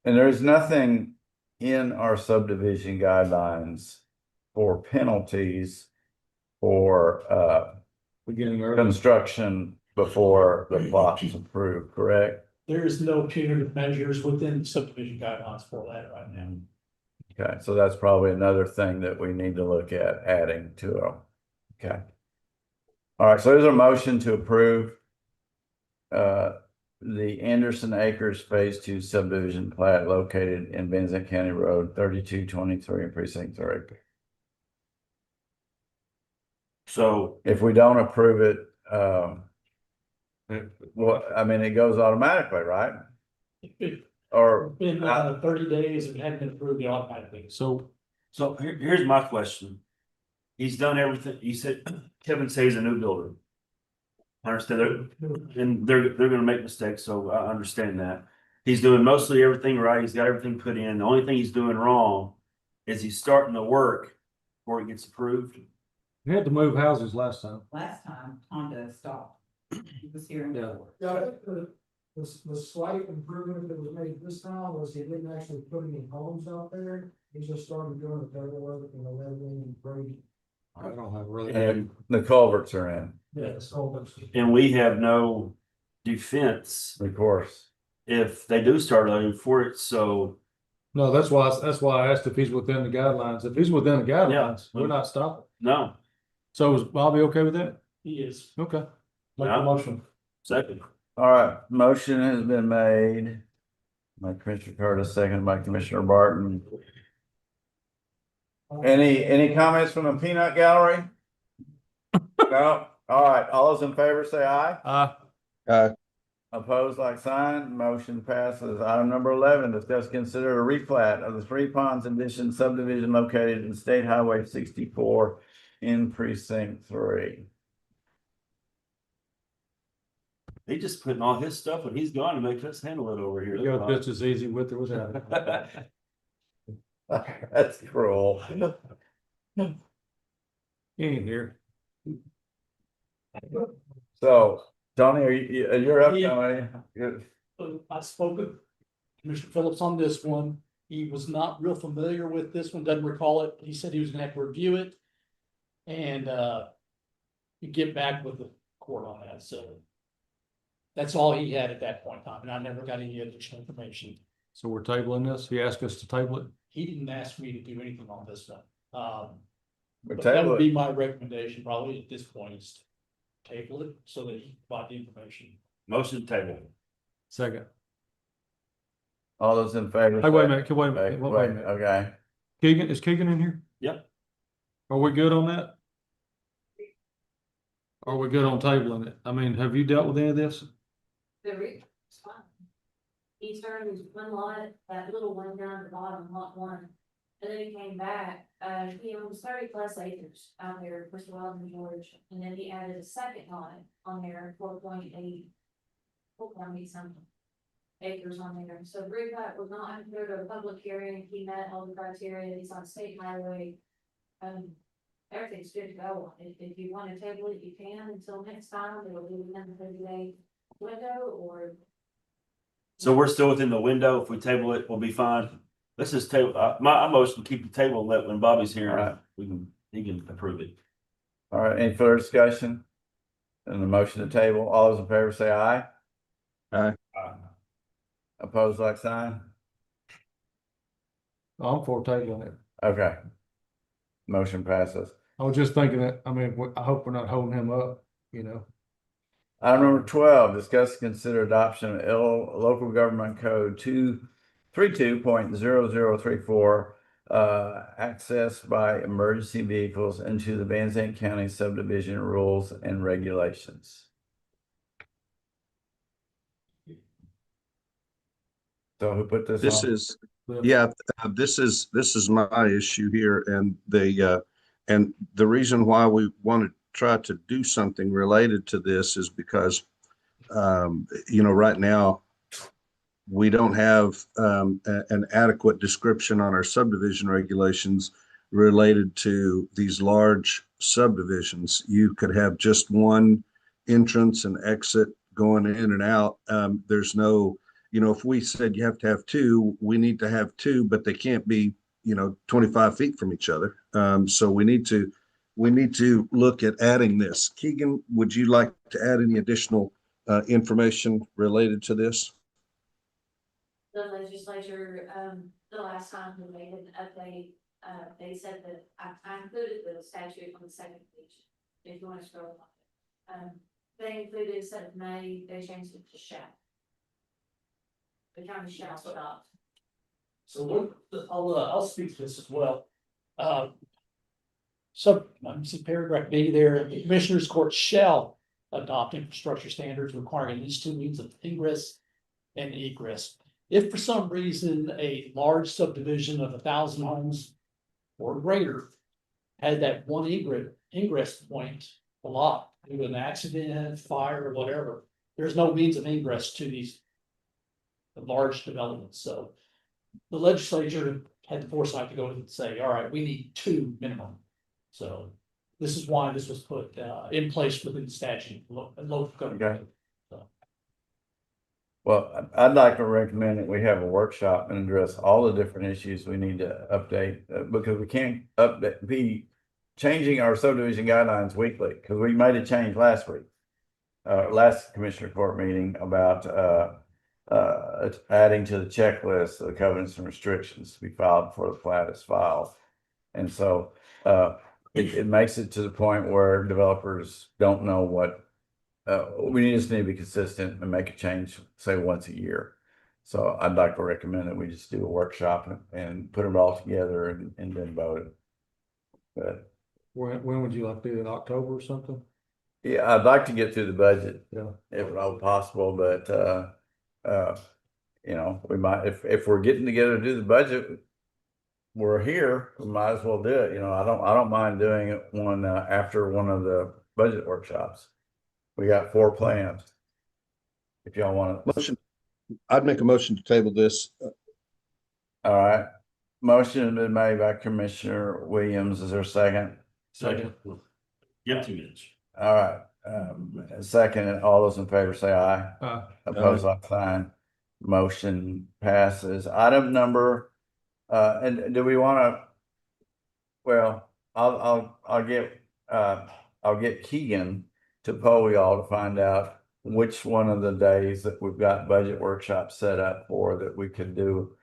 there's nothing in our subdivision guidelines for penalties for beginning early. construction before the plot is approved, correct? There is no punitive measures within subdivision guidelines for that right now. Okay, so that's probably another thing that we need to look at adding to it. Okay. All right, so there's a motion to approve the Anderson Acres Phase 2 subdivision plat located in Van Zandt County Road 3223 in precinct 3. So If we don't approve it, well, I mean, it goes automatically, right? It's Or been 30 days and hadn't been approved automatically. So here's my question. He's done everything. You said Kevin says he's a new builder. I understand and they're gonna make mistakes, so I understand that. He's doing mostly everything right. He's got everything put in. The only thing he's doing wrong is he's starting the work before it gets approved. you had to move houses last time. Last time, Honda stopped. He was here in Yeah. court. Yeah, the slight improvement that was made this time was he didn't actually put any homes out there. He just started doing the dirt work and the leveling and grading. I don't have really. and the culverts are in, Yes, so And we have no defense of course. if they do start looking for it, so. No, that's why I asked if he's within the guidelines. If he's within the guidelines, Yeah. we're not stopping. No, So is Bobby okay with that? He is. Okay. Make Yeah. the motion. second. All right, motion has been made by Commissioner Curtis, seconded by Commissioner Barton. Any comments from the peanut gallery? No? All right, all those in favor say aye. Opposed, like sign, motion passes. Item number 11, discuss consider a replat of the Three Ponds Addition subdivision located in State Highway 64 in precinct 3. He just putting all his stuff when he's gone to make us handle it over here. You go just as easy with or without it. That's cruel. He ain't here. So, Tony, you're up, Yeah. Tony. Good. I spoke with Commissioner Phillips on this one. He was not real familiar with this one, doesn't recall it. He said he was gonna have to review it. And you get back with the court on that, so. That's all he had at that point in time, and I never got any additional information. So we're tabling this. He asked us to table it. He didn't ask me to do anything on this one. We But that table would it. be my recommendation probably at this point is to table it so that he can provide the information. Motion table. Second. All those in favor. Hey, wait a say- minute. Wait a minute. Wait a minute. Okay. Keegan, is Keegan in here? Yep. Are we good on that? Are we good on tabling it? I mean, have you dealt with any of this? It's fine. He turned his one lot, that little one down at the bottom, lot 1. And then he came back, he owns 30+ acres out there, first of all, in George, and then he added a second lot on there, 4.8. 4.8 something acres on there, so Rick was not having to go to a public hearing, he met all the criteria, he's on state highway. Everything's good to go, if you wanna table it, you can until next time, it'll be within the 30-day window, or So we're still within the window. If we table it, we'll be fine. Let's just table, my motion, keep the table and let when Bobby's here, Alright. he can approve it. All right, any further discussion? And the motion to table, all those in favor say aye. Aye. Opposed, like sign? I'm for tabling it. Okay. Motion passes. I was just thinking that, I mean, I hope we're not holding him up, Item number 12, discuss consider adoption of local government code 32.0034, access by emergency vehicles into the Van Zandt County subdivision rules and regulations. So who put this This on? is, yeah, this is my issue here, and the reason why we want to try to do something related to this is because, right now, we don't have an adequate description on our subdivision regulations related to these large subdivisions. You could have just one entrance and exit going in and out. There's no, if we said you have to have two, we need to have two, but they can't be, 25 feet from each other. So we need to look at adding this. Keegan, would you like to add any additional information related to this? The legislature, the last time we made an update, they said that I included the statute on the second page, if you want to scroll on it. They included instead of may, they changed it to shall. The county shall stop. So what, I'll speak to this as well. So, see paragraph B there, the Commissioners Court shall adopt infrastructure standards requiring at least two means of ingress and egress. If for some reason a large subdivision of 1,000 homes or greater had that one ingress point blocked due to an accident, fire, or whatever, there's no means of ingress to these large developments. So the legislature had the foresight to go and say, all right, we need two minimum. So this is why this was put in place within the statute, local government. Okay. Well, I'd like to recommend that we have a workshop and address all the different issues we need to update, because we can't be changing our subdivision guidelines weekly, because we made a change last week. Last Commissioner Court meeting about adding to the checklist the covenants and restrictions to be filed before the plat is filed. And so it makes it to the point where developers don't know what we just need to be consistent and make a change, say once a year. So I'd like to recommend that we just do a workshop and put it all together and then vote it. But when would you like to do it? October or something? yeah, I'd like to get through the budget, Yeah. if at all possible, but we might, if we're getting together to do the budget, we're here, we might as well do it. I don't mind doing it one after one of the budget workshops. We got 4 plans. If y'all want to. I'd make a motion to table this. All right. Motion has been made by Commissioner Williams. Is there a second? Second. Give 2 minutes. All right. Second, and all those in favor say aye. Opposed, like sign. Motion passes. Item number, and do we want to? Well, I'll get Keegan to poll y'all to find out which one of the days that we've got budget workshops set up for that we could do,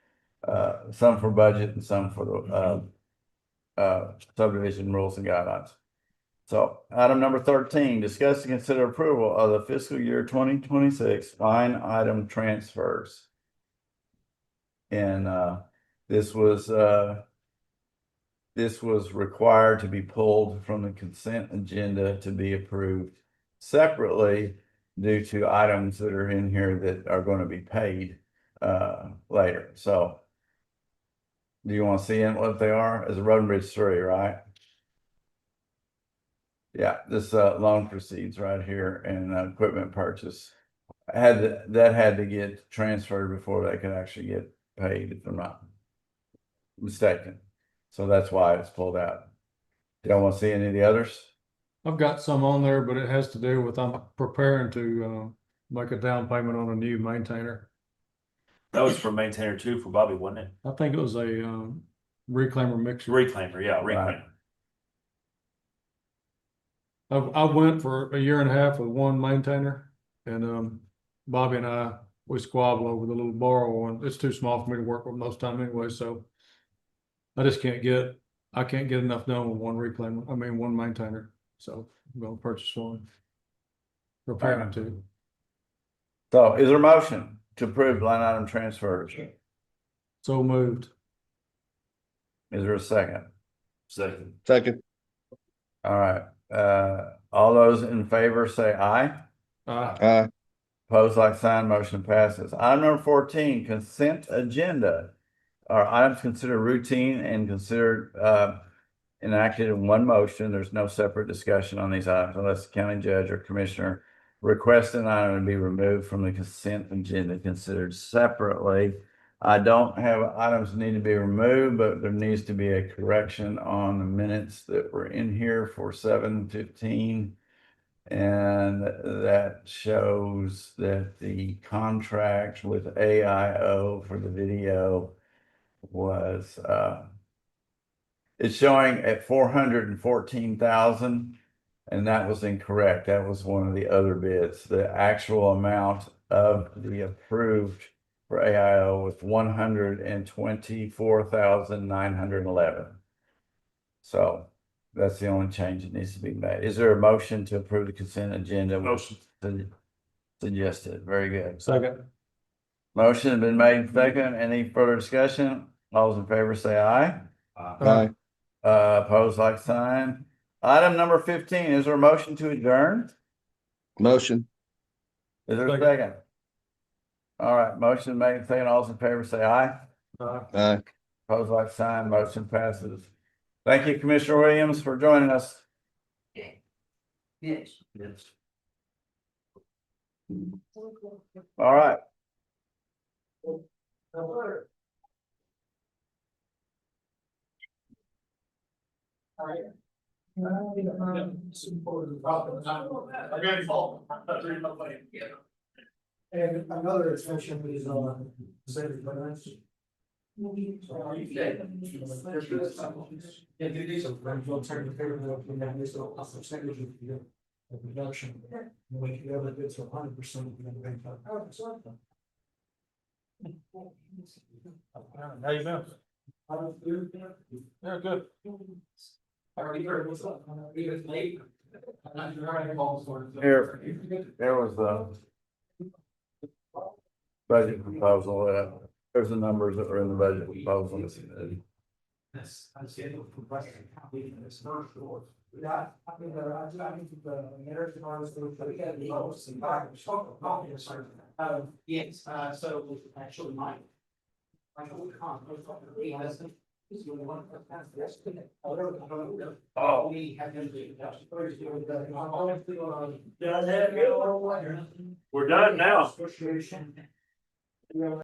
some for budget and some for the subdivision rules and guidelines. So item number 13, discuss and consider approval of the fiscal year 2026 line item transfers. And this was required to be pulled from the consent agenda to be approved separately due to items that are in here that are going to be paid later. So do you want to see what they are? As a road and bridge 3, right? Yeah, this loan proceeds right here and equipment purchase that had to get transferred before they could actually get paid, if I'm not mistaken. So that's why it's pulled out. Do y'all want to see any of the others? I've got some on there, but it has to do with, I'm preparing to make a down payment on a new maintainer. That was for maintainer 2 for Bobby, wasn't it? I think it was a reclaimer mixer. Reclaimer, yeah, reclaimer. I went for a year and a half with one maintainer, and Bobby and we squabble over the little borrow one. It's too small for me to work with most time anyway, so I can't get enough done with one maintainer. So I'm gonna purchase one. Preparing to. So is there a motion to approve line item transfers? So moved. Is there a second? Second. Second. All right, all those in favor say aye. Pose like sign, motion passes. Item number 14, consent agenda. Are items considered routine and considered enacted in one motion. There's no separate discussion on these items unless the county judge or commissioner requests an item to be removed from the consent agenda considered separately. I don't have items that need to be removed, but there needs to be a correction on the minutes that were in here for 7:15. And that shows that the contract with AIO for the video was, it's showing at 414,000, and that was incorrect. That was one of the other bids. The actual amount of the approved for AIO was 124,911. So that's the only change that needs to be made. Is there a motion to approve the consent agenda? Motion. Suggested. Very good. Second. Motion has been made second. Any further discussion? All those in favor say aye. Aye. Opposed, like sign. Item number 15, is there a motion to adjourn? Motion. Is there a second? All right, motion made second. All those in favor say aye. Aye. Opposed, like sign. Motion passes. Thank you, Commissioner Williams, for joining us. Yes. Yes. All right. And another extension is on saving finance. Reduction. We can have it to 100%. How you been? Yeah, good. There was the budget proposal. There's the numbers that were in the budget proposal. That's, I'm saying, for question, how we can this first or. Yeah, I mean, I think the American artists, but we got the most and back of chocolate coffee or something. Yes, so actually mine. I know the con, he has them. He's the only one that has this. Oh, we have him do. We're done now. Association.